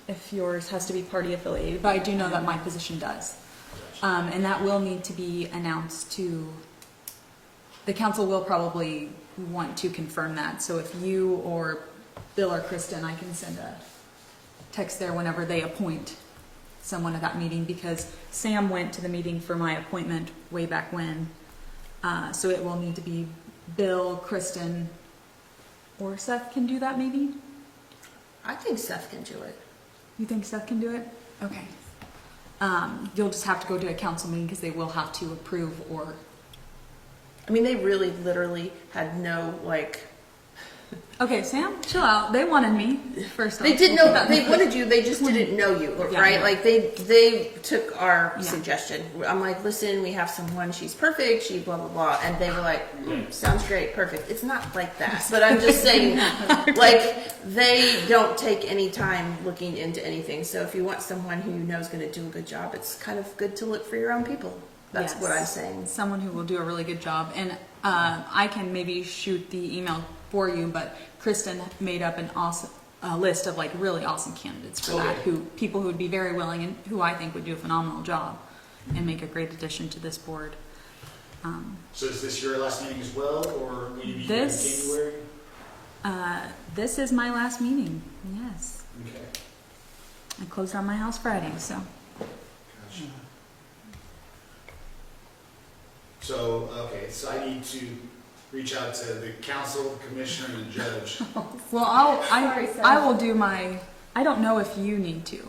if yours has to be party affiliated, but I do know that my position does. And that will need to be announced to, the council will probably want to confirm that. So if you or Bill or Kristen, I can send a text there whenever they appoint someone at that meeting, because Sam went to the meeting for my appointment way back when. So it will need to be Bill, Kristen, or Seth can do that maybe? I think Seth can do it. You think Seth can do it? Okay. You'll just have to go to a council meeting because they will have to approve or. I mean, they really literally had no, like, Okay, Sam, chill out. They wanted me first. they off. didn't We'll know, put that they in the- wanted you, they just didn't know you, Yeah. right? Like, they took our Yeah. suggestion. I'm like, listen, we have someone, she's perfect, she blah, blah, blah. And they were like, sounds great, perfect. It's not like that. But I'm just saying, like, they don't take any time looking into anything. So if you want someone who you know is going to do a good job, it's kind of good to look for your own people. That's Yes. what I'm saying. Someone who will do a really good job, and I can maybe shoot the email for you. But Kristen made up an awesome list of like really awesome candidates for that, Okay. people who would be very willing and who I think would do a phenomenal job and make a great addition to this board. So is this your last meeting as well, or will you be This- in January? This is my last meeting. Yes, Okay, I closed on my house Friday, so. gotcha. So, okay, so I need to reach out to the council, the commissioner, and the judge. Well, Sorry, Seth. I will do my. I don't know if you need to.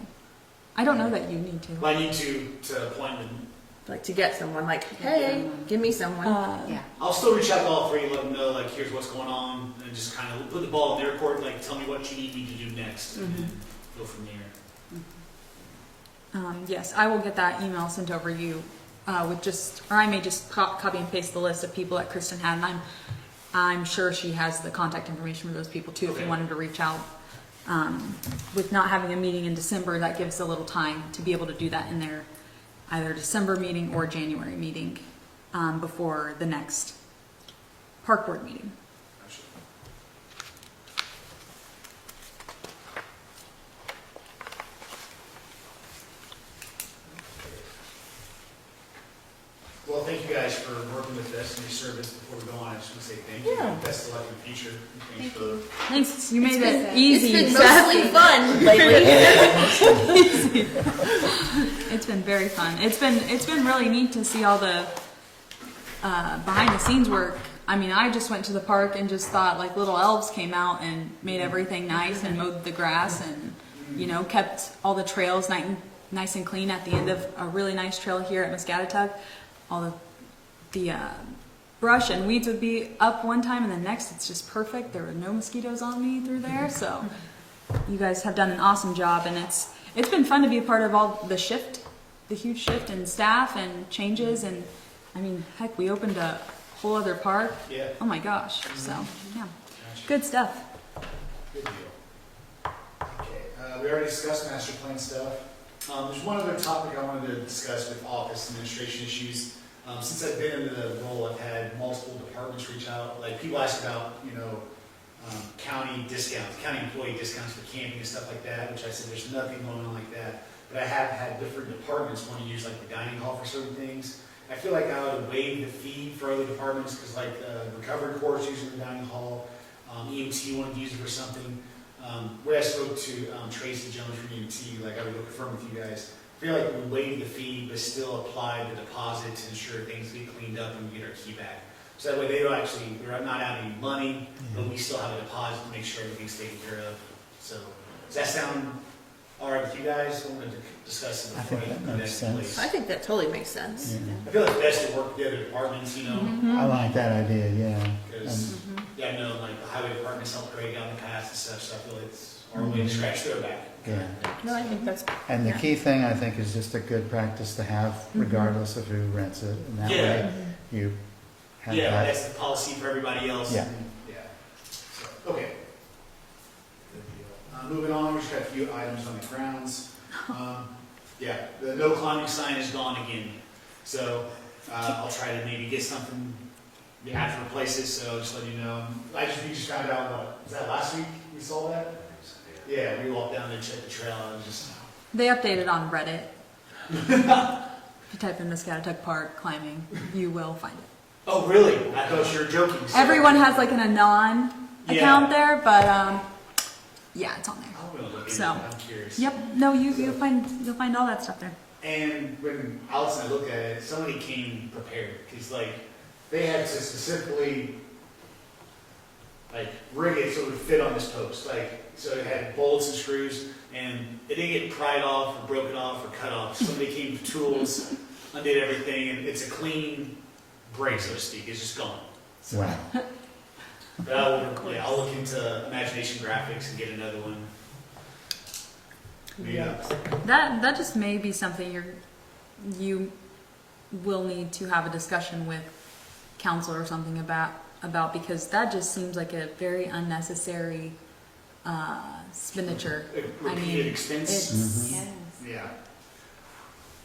I don't know that you need to. Well, I need to appoint them. Like, to get someone, like, hey, give me someone. Yeah. I'll still reach out to all three and let them know, like, here's what's going on, and just kind of put the ball in their court, like, tell me what you need me to do next, and then go from there. Yes, I will get that email sent over you with just, or I may just copy and paste the list of people that Kristen had, and I'm sure she has the contact information for those people too. If you Okay. wanted to reach out, with not having a meeting in December, that gives a little time to be able to do that in their either December meeting or January meeting before the next park board meeting. Gotcha. Well, thank you guys for working with us and your service. Before we go on, I just want to say thank you. Yeah. Best of luck in the future. Thanks for Thanks, you made been- it easy. It's been Seth. mostly fun lately. It's been very fun. It's been really neat to see all the behind the scenes work. I mean, I just went to the park and just thought like little elves came out and made everything nice and mowed the grass and kept all the trails nice and clean at the end of a really nice trail here at Muscatatuck. All the brush and weeds would be up one time and the next it's just perfect. There were no mosquitoes on me through there, so you guys have done an awesome job, and it's been fun to be a part of all the huge shift in staff and changes. And I mean, heck, we opened a whole other park. Yeah. Oh my gosh. So yeah, Gotcha. good stuff. Good deal. Okay, we already discussed master plan stuff. There's one other topic I wanted to discuss with office administration issues. Since I've been in the role, I've had multiple departments reach out. Like people ask about, county discounts, county employee discounts for camping and stuff like that, which I said there's nothing going on like that. but I have had different departments want to use like the dining hall for certain things. I feel like I would waive the fee for other departments, because like recovery court's using the dining hall, EMT wanted to use it for something. When I spoke to Tracy Jones from EMT, like I would go confirm with you guys, I feel like we waive the fee, but still apply the deposit to ensure things get cleaned up and we get our key back. So that way they're not out any money, but we still have a deposit to make sure everything's taken care of. So, does that sound all right with you guys? I wanted to discuss it I before think that put makes that in sense. place. I think that totally makes sense. Yeah. I feel like it's best to work with the other departments, you know, I like that idea, yeah. because, Mm-hmm. yeah, I know like the highway department's helped Craig out in the past and stuff, so I feel like it's our way to scratch their back. Yeah. No, I think that's, And the Yeah. key thing, I think, is just a good practice to have regardless of who rents it. And that Yeah. way you have Yeah, that. that's the policy for everybody else. Yeah. and- Yeah. So, okay. Good deal. Moving on, we just got a few items on the grounds. Yeah, the no climbing sign is gone again. So I'll try to maybe get something, you have to replace it, so just let you know. We just found out, was that last week we saw that? Yeah, we walked down there and checked the trail, and it was just, They updated on Reddit. If you type in Muscatatuck Park climbing, you will find it. oh, really? I thought you were joking. So- Everyone has like an Anon Yeah. account there, but yeah, it's on there. I'm gonna look into So, it, I'm curious. Yep. No, you'll find all that stuff there. And when Alex and I looked at it, somebody came prepared, because like, they had to specifically like rig it so it would fit on this post, like, so it had bolts and screws, and it didn't get pried off or broken off or cut off. Somebody came with tools, undid everything, and it's a clean break, so to speak, it's just gone. Wow. But I'll look into Imagination Graphics and get another one. Yeah. That just may be something you will need to have a discussion with council or something about because that just seems like a very unnecessary expenditure. Repeated expense. It's Yes. Yeah.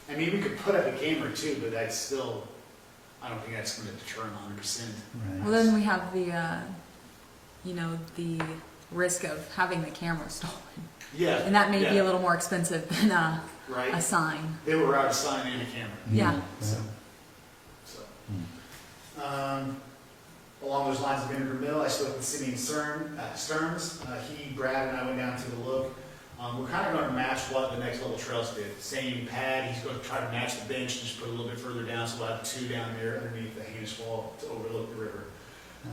I mean, we could put up a camera too, but that's still, I don't think that's going to deter them 100%. Right. well, then we have the the risk of having the camera stolen, Yeah. and that may be yeah, a little more expensive than a right. sign. They were out of sign and a camera. Yeah. So, along those lines of Vinegar Mill, I spoke with Simeon Stearns. Brad, and I went down to the look. We're kind of going to match what the next level trails did. Same pad. He's going to try to match the bench and just put a little bit further down, so we'll have two down there underneath the heinous wall to overlook the river.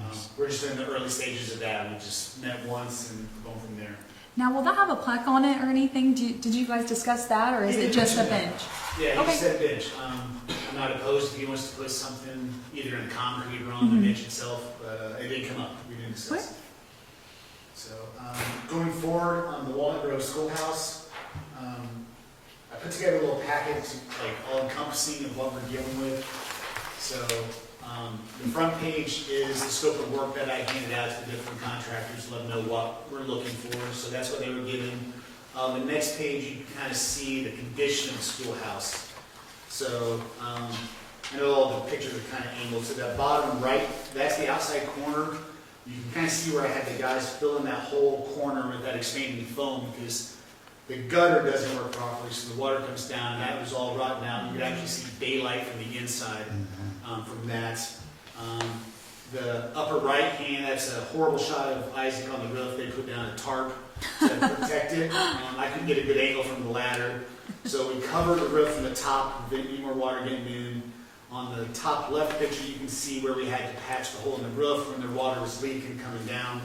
Nice. We're just in the early stages of that. We just met once and going from there. Now, will that have a plaque on it or anything? Did you guys discuss that, or is He it just a mentioned bench? Yeah, he Okay. said bench. I'm not opposed if he wants to put something either in concrete or on the bench itself, but it didn't come up. We didn't discuss it. So going forward on the Walnut Grove Schoolhouse, I put together a little packet, like all encompassing of what we're dealing with. So the front page is the scope of work that I handed out to the different contractors, let them know what we're looking for. So that's what they were given. The next page, you can kind of see the condition of the schoolhouse. So I know all the pictures are kind of angled. So that bottom right, that's the outside corner. You can kind of see where I had the guys fill in that whole corner with that expanding foam because the gutter doesn't work properly. So the water comes down, and that was all rotten out. You could actually see daylight from the inside from that. The upper right hand, that's a horrible shot of Isaac on the roof. They put down a tarp to protect it. I couldn't get a good angle from the ladder. So we covered the roof from the top, prevent any more water getting in. On the top left picture, you can see where we had to patch the hole in the roof when the water was leaking coming down.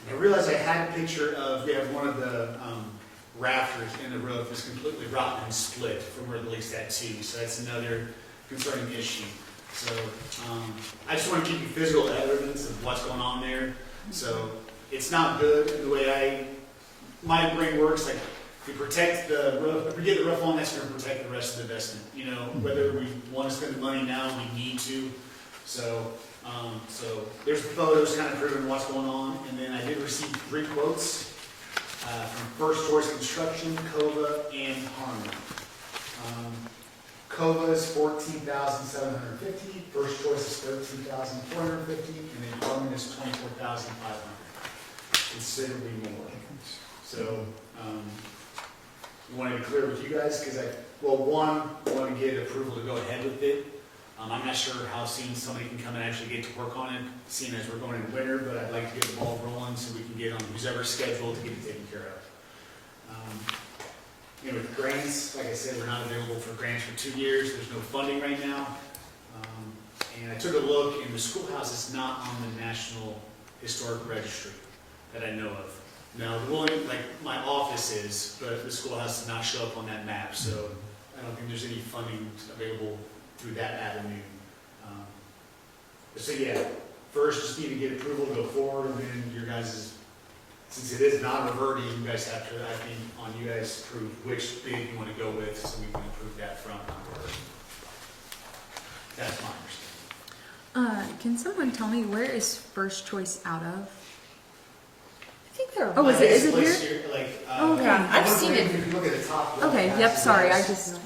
And I realized I had a picture of, we have one of the rafters in the roof is completely rotten and split from where it leaks at too. So that's another concerning issue. So I just want to give you physical evidence of what's going on there. So it's not good the way my brain works. Like if we protect the roof, if we get the roof on, that's going to protect the rest of the investment. You know, whether we want to spend the money now, we need to. So there's photos kind of proving what's going on. And then I did receive 3 quotes from First Choice Construction, Cova, and Harmon. Cova is $14,750. First Choice is $13,450, and then Harmon is $24,500. Considerably more. So wanted to clear with you guys, because one, I want to get approval to go ahead with it. I'm not sure how soon somebody can come and actually get to work on it, seeing as we're going into winter, but I'd like to get the ball rolling so we can get on who's ever scheduled to get it taken care of. With grants, like I said, we're not available for grants for 2 years. There's no funding right now. And I took a look, and the schoolhouse is not on the National Historic Registry that I know of. Now, the one, like my office is, but the schoolhouse does not show up on that map, so I don't think there's any funding available through that avenue. So yeah, first just need to get approval to go forward, and then your guys' since it is non-reverting, you guys have to, I think, on you guys approve which bid you want to go with, so we can approve that from non-reverting. That's my understanding. Can someone tell me where is First Choice out of? I think they're. Oh, is it It's a here? place like, Oh, okay. Yeah, I've seen it. If you look at the top. left, Okay, that's yep, the sorry, I rest. just,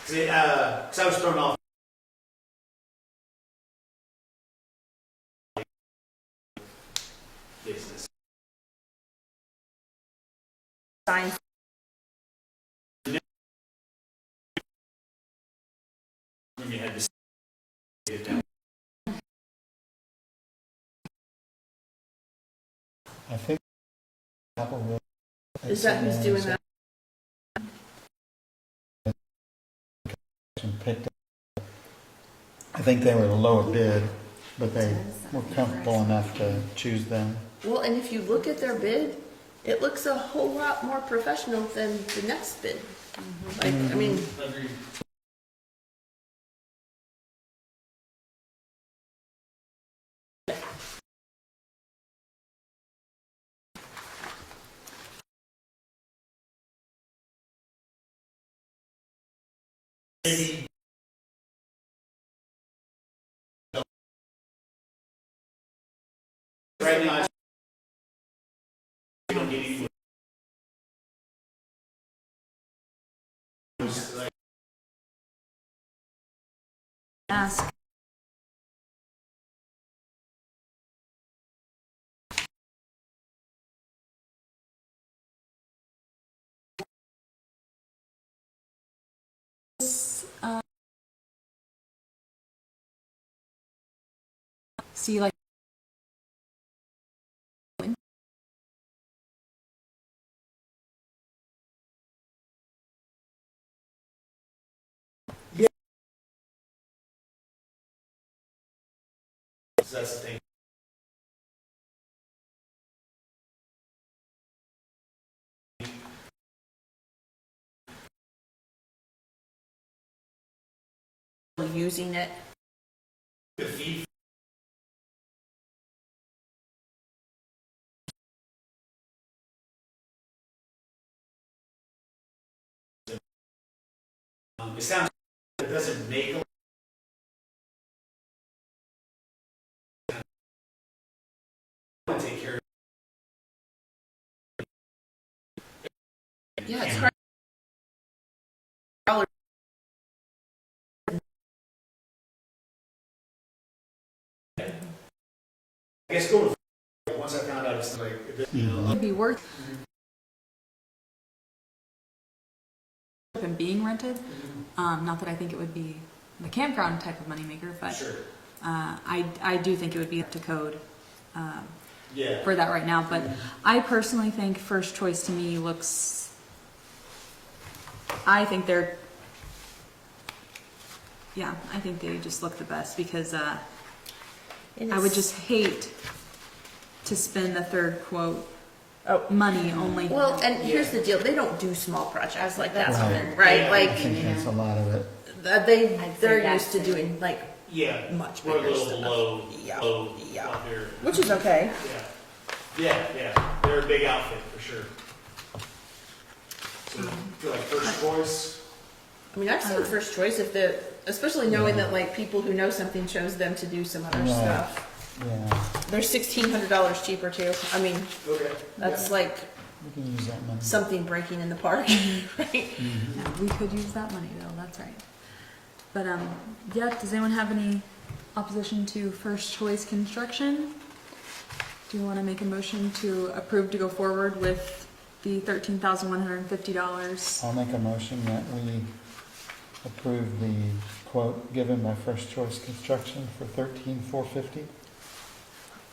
Because I was thrown off. Business. Signs. When you had this. I think Apple will. Is that who's doing that? Picked up. I think they were the lower bid, but they were comfortable enough to choose them. Well, and if you look at their bid, it looks a whole lot more professional than the next bid. Like, I mean, Agreed. Maybe. Right now, we don't need any. Like, ask. See, like, that's the thing. using it. The fee. It sounds, it doesn't make a. Take care of. Yeah, it's hard. I guess going once I found out it's like, it'd be worth and being rented. Not that I think it would be the campground type of moneymaker, but sure, I do think it would be up to code yeah. for that right now. But I personally think First Choice to me looks. I think they're. Yeah, I think they just look the best because I would just hate to spend the third quote money only. Well, and here's the deal: they don't do small projects like that, Right. right? Yeah. I Like think that's a lot of it. they're I'd say used to that's it. doing like Yeah, much we're a bigger little stuff. below, Yeah, low yeah. out there. which is okay. Yeah, they're a big outfit for sure. So, I feel like first choice, I mean, I've seen First Choice if the, especially knowing that like people who know something chose them to do some other Right. stuff. Yeah, They're $1,600 cheaper too. I mean, okay. that's like we can use that money. something breaking in the park, right? Yeah, we could use that money though. That's right. But yeah. Does anyone have any opposition to First Choice Construction? Do you want to make a motion to approve to go forward with the $13,150. I'll make a motion that we approve the quote given by First Choice Construction for $13,450.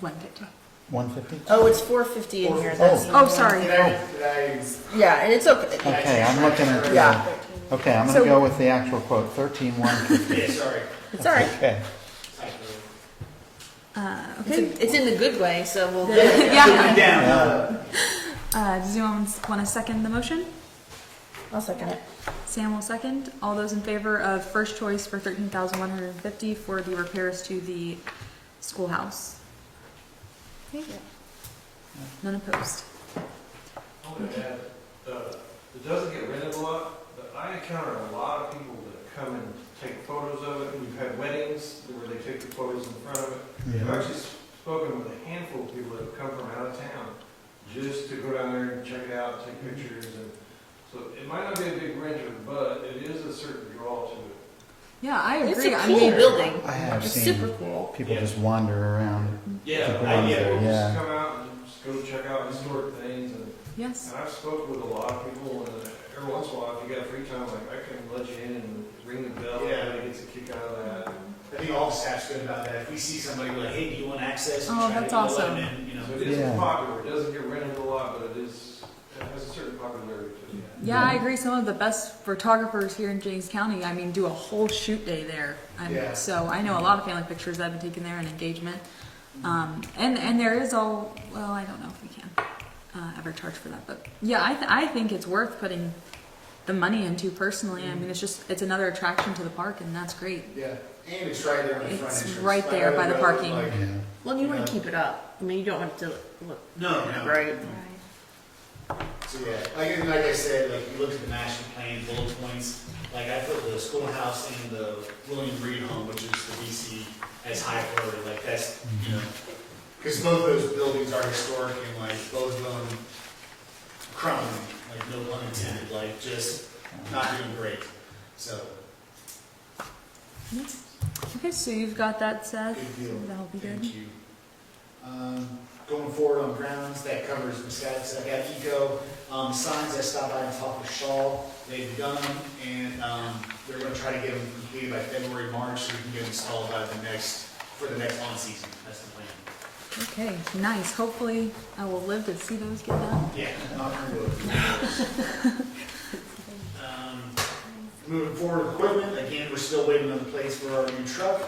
150. 150? Oh, it's 450 in here. Oh. That's Oh, sorry. Did I, yeah, and it's okay. Okay, I'm looking at the, Yeah. okay, I'm gonna go with the actual quote, 13,150. yeah, sorry. It's all right. Okay. Okay. It's in the good way, so we'll. Yeah. Down. Does anyone want to second the motion? I'll second it. Sam will second. All those in favor of First Choice for $13,150 for the repairs to the schoolhouse? Okay. None opposed. I want to add, it doesn't get rented a lot, but I encounter a lot of people that come and take photos of it. We've had weddings where they take the photos in front of it. I've actually spoken with a handful of people that have come from out of town just to go down there and check it out, take pictures. And so it might not be a big renter, but it is a certain draw to it. Yeah, I It's agree. a I cool mean, building. I have It's seen super cool. people just wander around. Yeah, People I wander, get people yeah. just come out and just go check out historic things. And yes. I've spoken with a lot of people, and every once in a while, if you got free time, like I can let you in and ring the bell. Yeah. Everybody gets a kick out of that. I think all the staff's good about that. If we see somebody like, hey, do you want access? We Oh, try that's to let awesome. them in, you know. So it is Yeah. popular. It doesn't get rented a lot, but it has a certain popularity to it. Yeah, I agree. Some of the best photographers here in Jennings County, I mean, do a whole shoot day there. Yeah. So I know a lot of family pictures that have been taken there and engagement. And there is well, I don't know if we can ever charge for that, but yeah, I think it's worth putting the money into personally. I mean, it's another attraction to the park, and that's great. Yeah, and it's right there on the front It's entrance. right there by the road, parking. like- Yeah. Well, you want to keep it up. I mean, you don't want it to look No, no. right. So yeah, like I said, like you look at the master plan bullet points, like I put the schoolhouse and the William Reed home, which is the DC, as high priority, like that's, you know, because both of those buildings are historic and like both of them crumbling, like no pun intended, like just not doing great, so. Okay, so you've got that, Seth. Good deal. That'll be good. Thank you. Going forward on grounds, that covers the status. I got eco signs. I stopped by and talked with Shaw. They've begun them, and they're going to try to get them completed by February, March, so we can get them installed for the next on season. That's the plan. Okay, nice. Hopefully, I will live to see those get done. Yeah, knock on wood. Moving forward with equipment, again, we're still waiting on the plates for our new truck.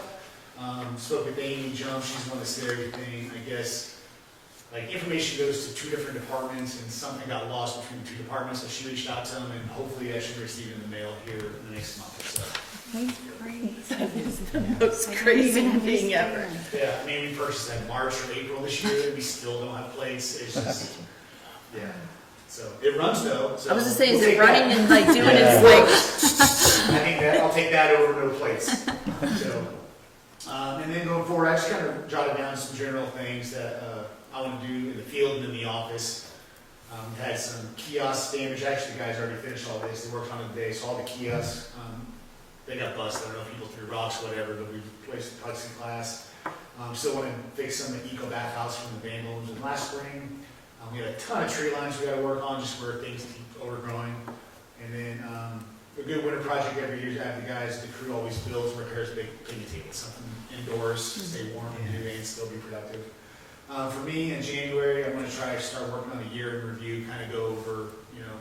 Spoke with Amy Jump, she's the one that said everything, I guess. Like, information goes to 2 different departments, and something got lost between the 2 departments, so she reached out to them, and hopefully I should receive it in the mail here in the next month or so. Okay, great. That is the most crazy thing ever. Yeah, I mean, we purchased that in March or April this year, and we still don't have plates, it's just, yeah. So, it runs though. So I was just saying, we'll is it take running that. and like doing Yeah. its like? I think that, I'll take that over no plates. So, and then going forward, I just kind of jotted down some general things that I want to do in the field and in the office. Had some kiosk damage. Actually, the guys already finished all this. They worked on it today, so all the kiosks, they got busted. I don't know if people threw rocks or whatever, but we replaced the plexiglass. Still want to fix some of the eco bathhouse from the vandalism last spring. We had a ton of tree lines we got to work on, just where things keep overgrowing. And then a good winter project every year to have the guys, the crew always builds, repairs big picnic tables, something indoors, to stay warm and do and still be productive. For me, in January, I'm going to try to start working on a year in review, kind of go over, you know,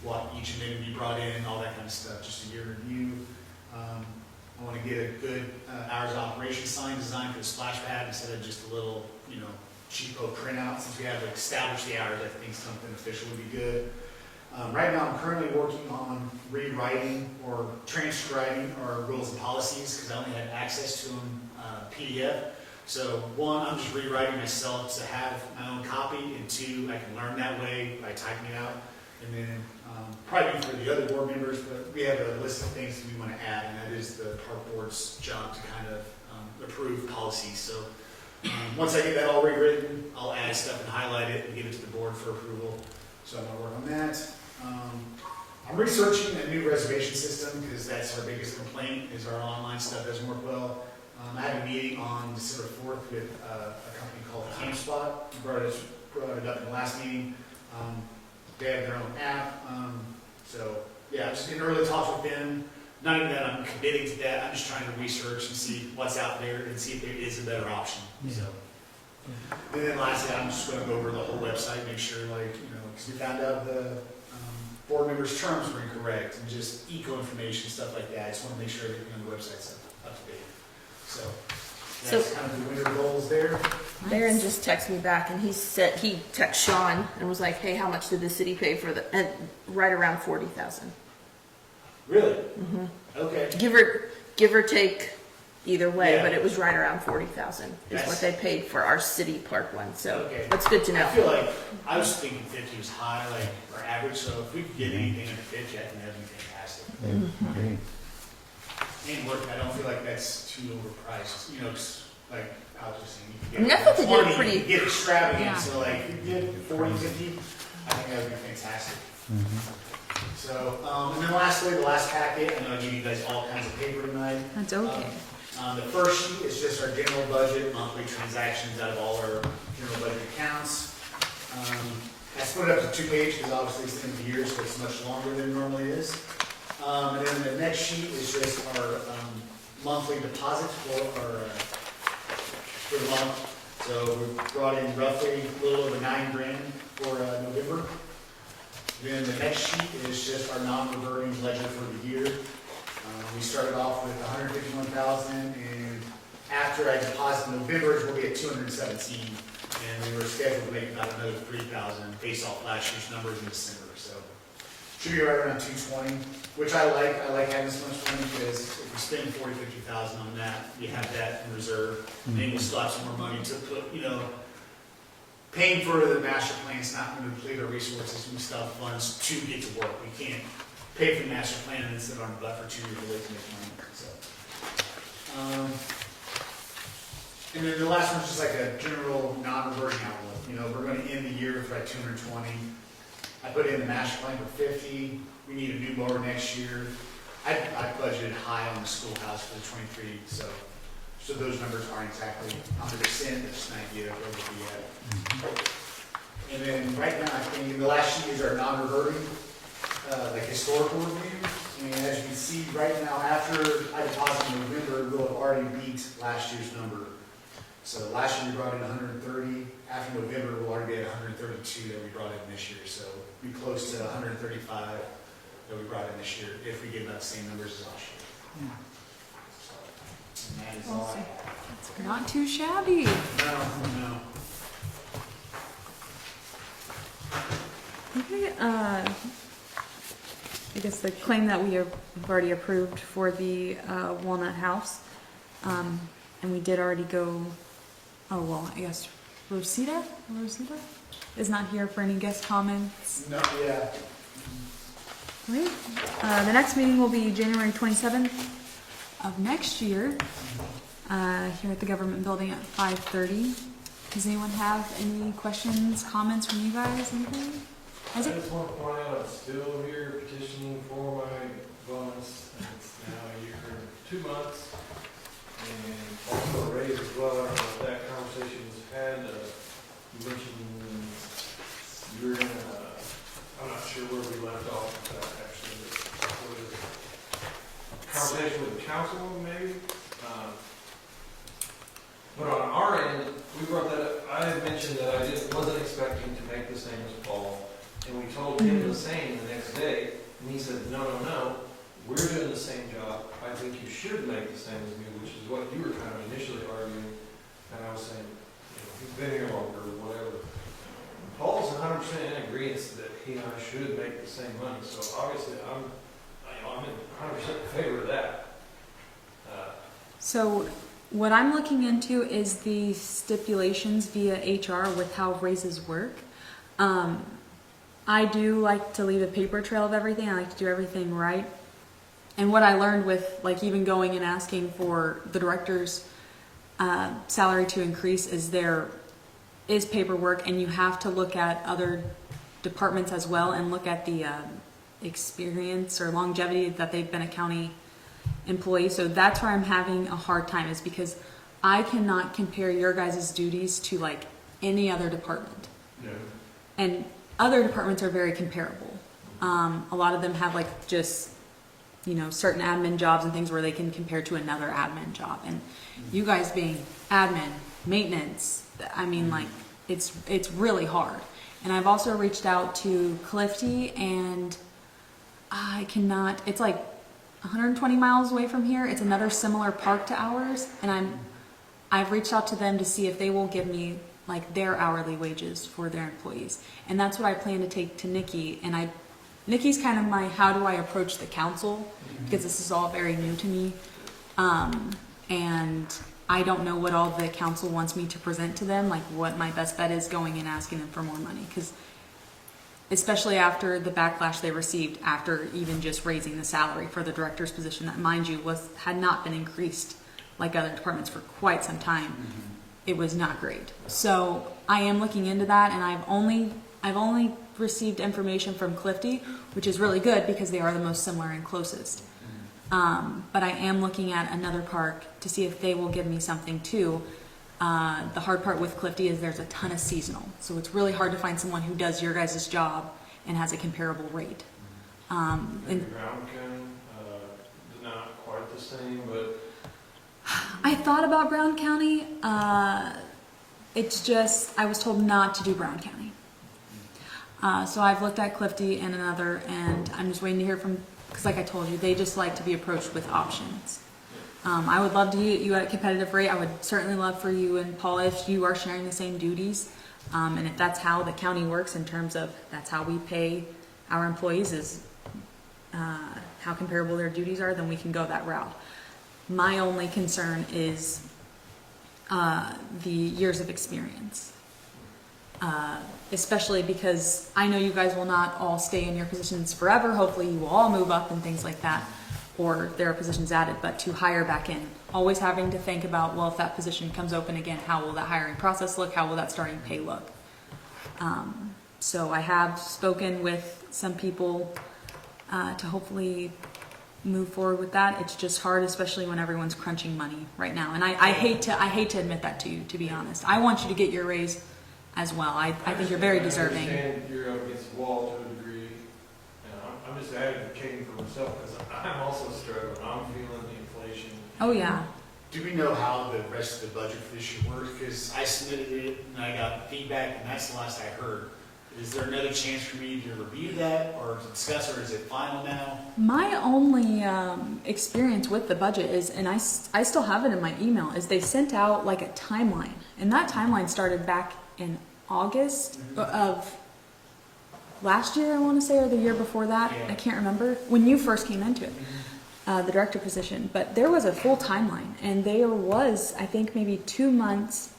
what each amendment you brought in, all that kind of stuff, just a year review. I want to get a good hours of operation sign design for the splash pad instead of just a little, you know, cheapo printout. Since we have to establish the hours, I think something official would be good. Right now, I'm currently working on rewriting or transcribing our rules and policies because I only had access to them PDF. So 1, I'm just rewriting myself to have my own copy, and 2, I can learn that way by typing it out. And then probably for the other board members, but we have a list of things that we want to add, and that is the park board's job to kind of approve policies. So once I get that all rewritten, I'll add stuff and highlight it and give it to the board for approval. So I'm going to work on that. I'm researching a new reservation system because that's our biggest complaint is our online stuff doesn't work well. I had a meeting on December 4th with a company called CampSpot. We brought it up in the last meeting. They have their own app. So yeah, I'm just in early talks with them. Not even that I'm committing to that. I'm just trying to research and see what's out there and see if there is a better option. So. And then lastly, I'm just going to go over the whole website, make sure, like, because we found out the board members' terms were incorrect and just eco information, stuff like that. I just want to make sure everything on the website's up to date. So that's kind of the winter goals there. Darren just texted me back, and he texted Sean and was like, "Hey, how much did the city pay for the?" And right around 40,000. Really? Mm-hmm. Okay. Give or take, either way, Yeah. but it was right around 40,000 is what they paid for our city park one. So Okay. that's good to I know. feel like I was thinking 50 was high, like our average. So if we could get anything under 50, I think that'd be fantastic. Great. And work, I don't feel like that's too overpriced. 'Cause, like I was just saying, you I mean, could I get thought they did 20, pretty- you could get extravagant. Yeah. So like if you did 40, 50, I think that would be fantastic. So, and then lastly, the last packet, I know I gave you guys all kinds of paper tonight. That's okay. The first sheet is just our general budget, monthly transactions out of all our general budget accounts. I split it up to 2 pages because obviously it's the end of the year, so it's much longer than it normally is. And then the next sheet is just our monthly deposits for the month. So we brought in roughly a little over $9,000 for November. Then the next sheet is just our non-reverting ledger for the year. We started off with 151,000, and after I deposit in November, we'll be at 217, and we were scheduled to make about another 3,000 based off last year's numbers in December. So should be right around 220, which I like. I like having this much money because if we spend 40, 50,000 on that, we have that in reserve, and then we still have some more money to put, paying for the master plan is not going to deplete our resources. We still have funds to get to work. We can't pay for the master plan and then sit on the butt for 2 years to wait to make money. So, and then the last one's just like a general non-reverting outlook. We're going to end the year with like 220. I put in the master plan for 50. We need a new mower next year. I budgeted high on the schoolhouse for the 23, so those numbers aren't exactly 100%, that's an idea of where we'll be at. And then right now, I think the last sheet is our non-reverting, like historical review. And as you can see, right now, after I deposit in November, we'll have already beat last year's number. So last year we brought in 130. After November, we'll already be at 132 that we brought in this year. So we'll be close to 135 that we brought in this year if we get about the same numbers as last year. And that is all I have. It's not too shabby. No. Okay, I guess the claim that we have already approved for the Walnut House, and we did already go, I guess Rosita is not here for any guest comments. No, yeah. Right. The next meeting will be January 27th of next year, here at the government building at 5:30. Does anyone have any questions, comments from you guys, anything? I just want to point out, I'm still here petitioning for my bonus, and it's now a year and 2 months. And also raised as well, I don't know if that conversation was had, you mentioned you're in, I'm not sure where we left off with that actually, but what is it? Conversation with the council, maybe? But on our end, we brought that up, I had mentioned that I wasn't expecting to make the same as Paul. And we told him the same the next day, and he said, no, we're doing the same job. I think you should make the same as me, which is what you were kind of initially arguing. And I was saying, he's been here longer, or whatever. And Paul's 100% in agreement that he and I should make the same money. So obviously, I'm in 100% in favor of that. So what I'm looking into is the stipulations via HR with how raises work. I do like to leave a paper trail of everything. I like to do everything right. And what I learned with even going and asking for the director's salary to increase is there is paperwork, and you have to look at other departments as well and look at the experience or longevity that they've been a county employee. So that's where I'm having a hard time, is because I cannot compare your guys' duties to any other department. Yeah. And other departments are very comparable. A lot of them have like just, certain admin jobs and things where they can compare to another admin job. And you guys being admin, maintenance, I mean, like, it's really hard. And I've also reached out to Clifty, and it's like 120 miles away from here. It's another similar park to ours, and I've reached out to them to see if they will give me like their hourly wages for their employees. And that's what I plan to take to Nikki. And Nikki's kind of my, how do I approach the council? Because this is all very new to me. And I don't know what all the council wants me to present to them, like what my best bet is going and asking them for more money. Because especially after the backlash they received after even just raising the salary for the director's position, that, mind you, had not been increased like other departments for quite some time. It was not great. So I am looking into that, and I've only received information from Clifty, which is really good because they are the most similar and closest. But I am looking at another park to see if they will give me something too. The hard part with Clifty is there's a ton of seasonal, so it's really hard to find someone who does your guys' job and has a comparable rate. And Brown County, not quite the same, but I thought about Brown County. It's just I was told not to do Brown County. So I've looked at Clifty and another, and I'm just waiting to hear from, because like I told you, they just like to be approached with options. I would love to get you at a competitive rate. I would certainly love for you and Paula, if you are sharing the same duties, and if that's how the county works in terms of that's how we pay our employees, is how comparable their duties are, then we can go that route. My only concern is the years of experience. Especially because I know you guys will not all stay in your positions forever. Hopefully you will all move up and things like that, or there are positions added, but to hire back in, always having to think about, well, if that position comes open again, how will that hiring process look? How will that starting pay look? So I have spoken with some people to hopefully move forward with that. It's just hard, especially when everyone's crunching money right now. And I hate to admit that to you, to be honest. I want you to get your raise as well. I think you're very deserving. I understand you're up against the wall to a degree, and I'm just advocating for myself because I'm also struggling. I'm feeling the inflation. Oh yeah. Do we know how the rest of the budget for this year works? Because I submitted it and I got feedback, and that's the last I heard. Is there another chance for me to review that or to discuss, or is it final now? My only experience with the budget is, and I still have it in my email, is they sent out like a timeline, and that timeline started back in August of last year, I want to say, or the year before that. Yeah. I can't remember, when you first came into it, the director position. But there was a full timeline, and there was, I think, maybe 2 months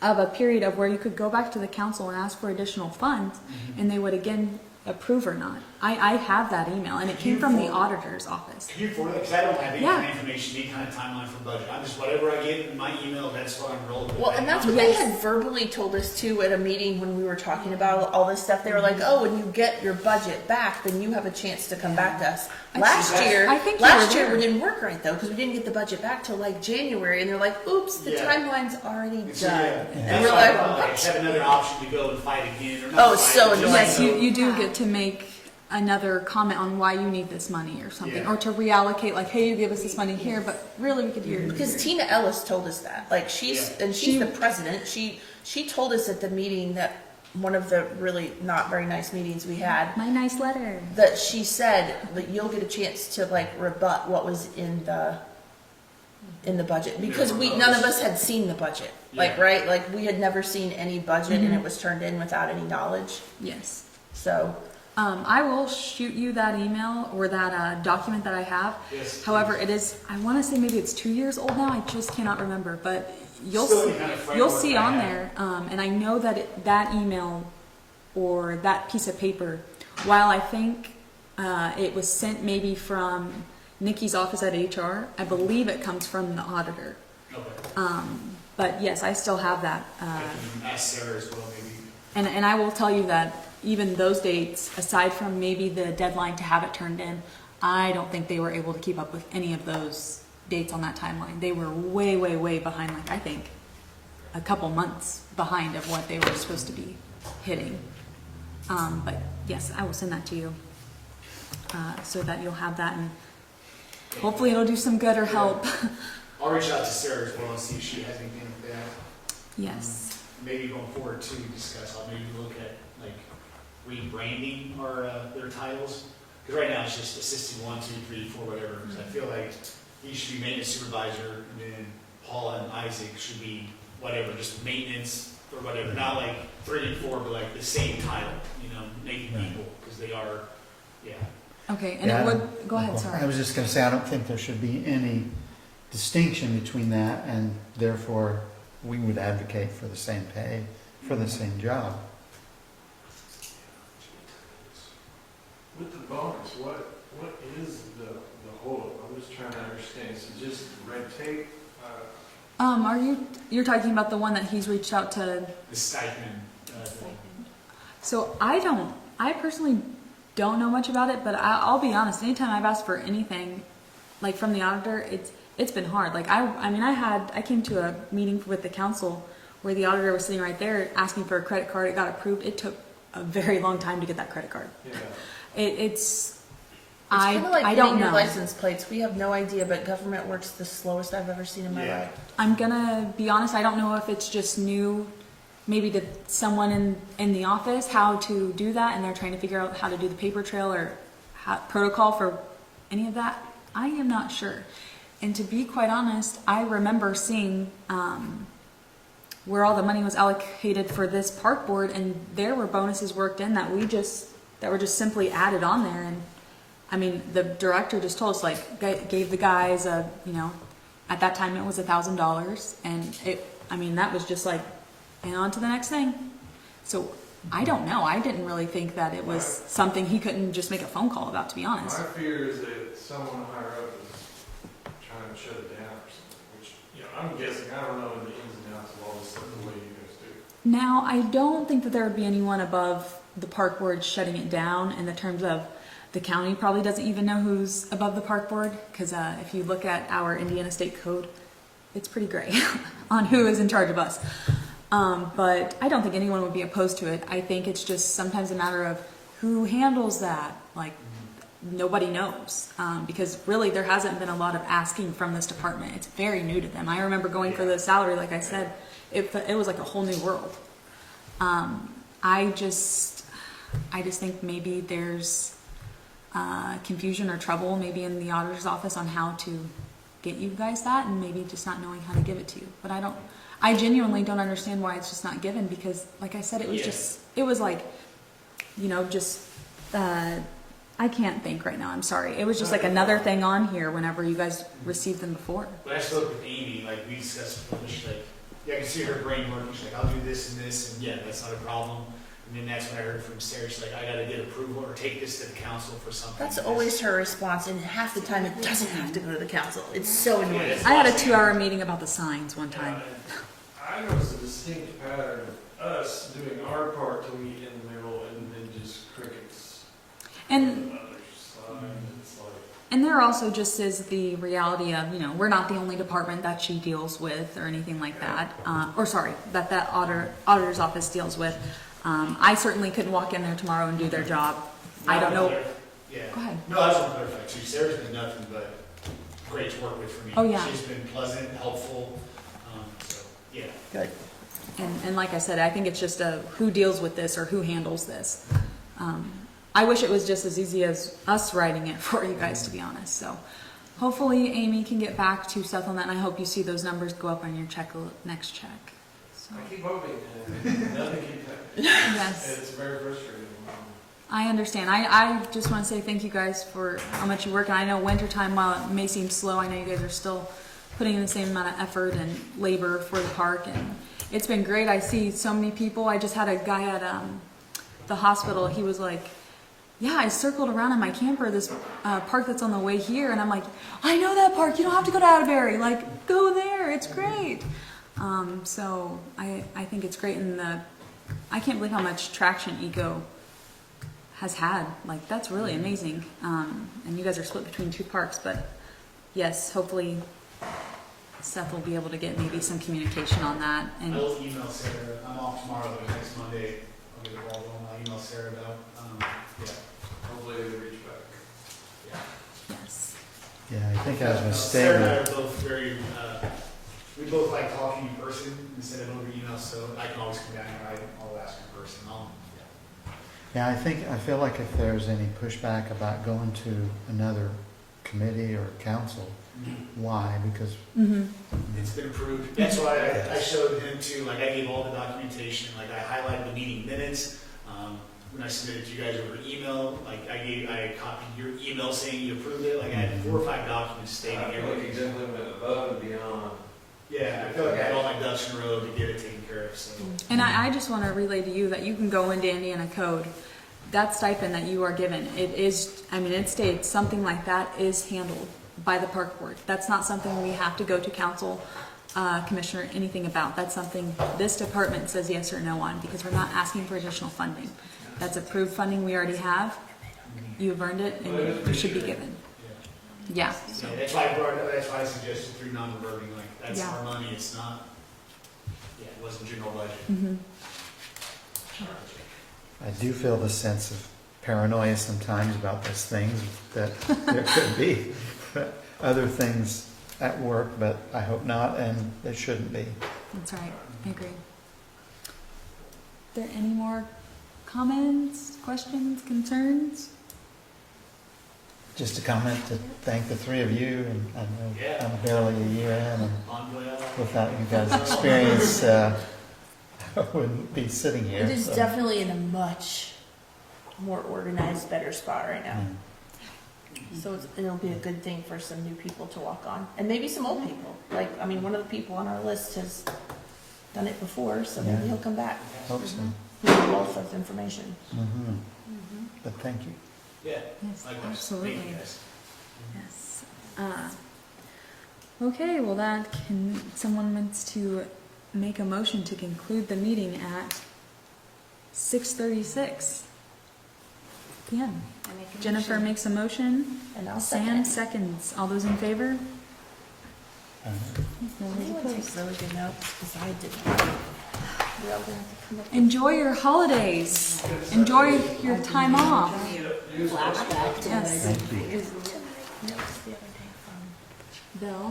of a period of where you could go back to the council and ask for additional funds, and they would again approve or not. I have that email, and it came from the auditor's office. Can you forward that? Because I don't have any Yeah. kind of information, any kind of timeline for budget. I'm just, whatever I get in my email, that's what I'm rolling with. Well, and that's what they had verbally told us too at a meeting when we were talking about all this stuff. They were like, "Oh, when you get your budget back, then you have a chance to come back to us." Last year we we didn't work right though because we didn't get the budget back till like January, and they're like, "Oops, the Yeah. timeline's already done." So, And that's we're why I like, thought, "What?" have another option to go and fight again. Or not Oh, it's fight, so but just annoying. Yes, you do get to make another comment on why you need this money or something, Yeah. or to reallocate, like, hey, you give us this money here, but really we could use Because Tina Ellis told us that. Like she's She- the president. She told us at the meeting, that one of the really not very nice meetings we had, my nice letter. that she said that you'll get a chance to like rebut what was in the budget, because none of us had seen the budget. Like, Yeah. right? Like we had never seen any budget, and it was turned in without any knowledge. Yes. So I will shoot you that email or that document that I have. Yes, However, it is, I want to say maybe it's 2 years old now. I just cannot remember, but you'll Still see, any kind of framework you'll see I on have. there. And I know that that email or that piece of paper, while I think it was sent maybe from Nikki's office at HR, I believe it comes from the auditor. Okay. But yes, I still have that. I can ask Sarah as well, maybe. And I will tell you that even those dates, aside from maybe the deadline to have it turned in, I don't think they were able to keep up with any of those dates on that timeline. They were way, way, way behind, like I think a couple months behind of what they were supposed to be hitting. But yes, I will send that to you, so that you'll have that, and hopefully it'll do some good or help. I'll reach out to Sarah as well and see if she has anything with that. Yes. Maybe going forward too, discuss, I'll maybe look at like rebranding our, their titles. Because right now it's just assistant 1, 2, 3, 4, whatever. Because I feel like he should be maintenance supervisor, and then Paula and Isaac should be whatever, just maintenance or whatever. Not like 3 and 4, but like the same title, you know, making Right. people, because they are, yeah. Okay, and Yeah, it would, go ahead, I sorry. was just gonna say, I don't think there should be any distinction between that, and therefore, we would advocate for the same pay, for the same job. With the bonus, what is the whole? I'm just trying to understand. Is it just red tape? You're talking about the one that he's reached out to? The stipend. So I personally don't know much about it, but I'll be honest, anytime I've asked for anything, like from the auditor, it's been hard. Like I came to a meeting with the council where the auditor was sitting right there asking for a credit card. It got approved. It took a very long time to get that credit card. Yeah. It's kind of like I getting don't your know. license plates. We have no idea, but government works the slowest I've ever seen in my Yeah. life. I'm gonna be honest, I don't know if it's just new, maybe to someone in the office, how to do that, and they're trying to figure out how to do the paper trail or protocol for any of that. I am not sure. And to be quite honest, I remember seeing where all the money was allocated for this park board, and there were bonuses worked in that were just simply added on there. And I mean, the director just told us, like, gave the guys at that time it was $1,000, and that was just like, and on to the next thing. So I don't know. I didn't really think that it was something he couldn't just make a phone call about, to be honest. My fear is that someone higher up is trying to shut it down or something, which, I'm guessing, I don't know the ins and outs of all this stuff the way you guys do. Now, I don't think that there would be anyone above the park board shutting it down in the terms of the county probably doesn't even know who's above the park board, because if you look at our Indiana State Code, it's pretty gray on who is in charge of us. But I don't think anyone would be opposed to it. I think it's just sometimes a matter of who handles that. Like, nobody knows, because really there hasn't been a lot of asking from this department. It's very new to them. I remember going for the salary, like I said, it was like a whole new world. I just think maybe there's confusion or trouble maybe in the auditor's office on how to get you guys that, and maybe just not knowing how to give it to you. But I genuinely don't understand why it's just not given, because like I said, it was like, I can't think right now, I'm sorry. It was just like another thing on here whenever you guys received them before. When I spoke with Amy, like we discussed before, she's like, yeah, I can see her brain working. She's like, I'll do this and this, and yeah, that's not a problem. And then that's when I heard from Sarah. She's like, I got to get approval or take this to the council for something. That's always her response, and half the time it doesn't have to go to the council. It's so annoying. Yeah, I had a 2-hour meeting about the signs one time. I noticed a distinct pattern of us doing our part to meet in the middle and then just crickets. And on the other side. It's like, And there also just is the reality of, we're not the only department that she deals with or anything like that. That auditor's office deals with. I certainly couldn't walk in there tomorrow and do their job. I don't know. Yeah. Go ahead. No, I just want to clarify too. Sarah's been nothing but great to work with for me. Oh, yeah. She's been pleasant, helpful. So, yeah. Good. And like I said, I think it's just who deals with this or who handles this. I wish it was just as easy as us writing it for you guys, to be honest. So hopefully Amy can get back to Seth on that, and I hope you see those numbers go up on your next check. So, I keep hoping, and nothing keeps happening. yes. It's very frustrating. I understand. I just want to say thank you guys for how much you work. And I know wintertime, while it may seem slow, I know you guys are still putting in the same amount of effort and labor for the park. And it's been great. I see so many people. I just had a guy at the hospital. He was like, yeah, I circled around in my camper this park that's on the way here. And I'm like, I know that park. You don't have to go to Atterbury. Like, go there. It's great. So I think it's great. And I can't believe how much traction Eco has had. Like, that's really amazing. And you guys are split between 2 parks, but yes, hopefully Seth will be able to get maybe some communication on that. And I will email Sarah. I'm off tomorrow, but next Monday get the ball rolling. I'll email Sarah about, yeah. Hopefully they reach back. Yes. Yeah, I think I was Sarah and I mistaken. are both very, we both like talking in person instead of over email, so I can always come down and I'll ask in person. Yeah, I feel like if there's any pushback about going to another committee or council, why? Because Mm-hmm. It's been approved. That's why I showed him too, like I gave all the documentation, like I highlighted the meeting minutes. When I submitted to you guys over email, like I copied your email saying you approved it, like I had 4 or 5 documents stating I feel like you everything. definitely went above and beyond. Yeah, I feel like I had all my ducks in a row to get it taken care of, so. And I just want to relay to you that you can go into Indiana Code. That stipend that you are given, it is, I mean, it states something like that is handled by the park board. That's not something we have to go to council, commissioner, anything about. That's something this department says yes or no on, because we're not asking for additional funding. That's approved funding we already have. You have earned it, and it should be given. Yeah. Yeah, that's why I brought it up, that's why I suggested through non-reverting, like, that's Yeah. our money, it's not, yeah, it wasn't general budget. Mm-hmm. I do feel the sense of paranoia sometimes about those things, that there could be other things at work, but I hope not, and there shouldn't be. That's right. I agree. Are there any more comments, questions, concerns? Just a comment to thank the three of you, and I know Yeah. I'm barely a year in, and Envoy, without you guys' experience, I wouldn't be sitting here. It is so. definitely in a much more organized, better spot right now. Mm. So it'll be a good thing for some new people to walk on, and maybe some old people. Like, I mean, one of the people on our list has done it before, so maybe Yeah. he'll come back Hope so. with a wealth of information. Mhm. But thank you. yeah, Yes, likewise. absolutely. Thank you guys. Yes. Okay, well someone wants to make a motion to conclude the meeting at 6:36 p.m. I make a Jennifer motion. makes a motion. And I'll Sam second. seconds. All those in favor? Anyone takes really good notes, because I didn't. We all gonna have to come up with Enjoy your holidays. Enjoy your time off. flashback to Yes. when I Thank you. did notes the other day from. Bill.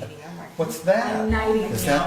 Meeting on March. What's that? Nightingale. Is that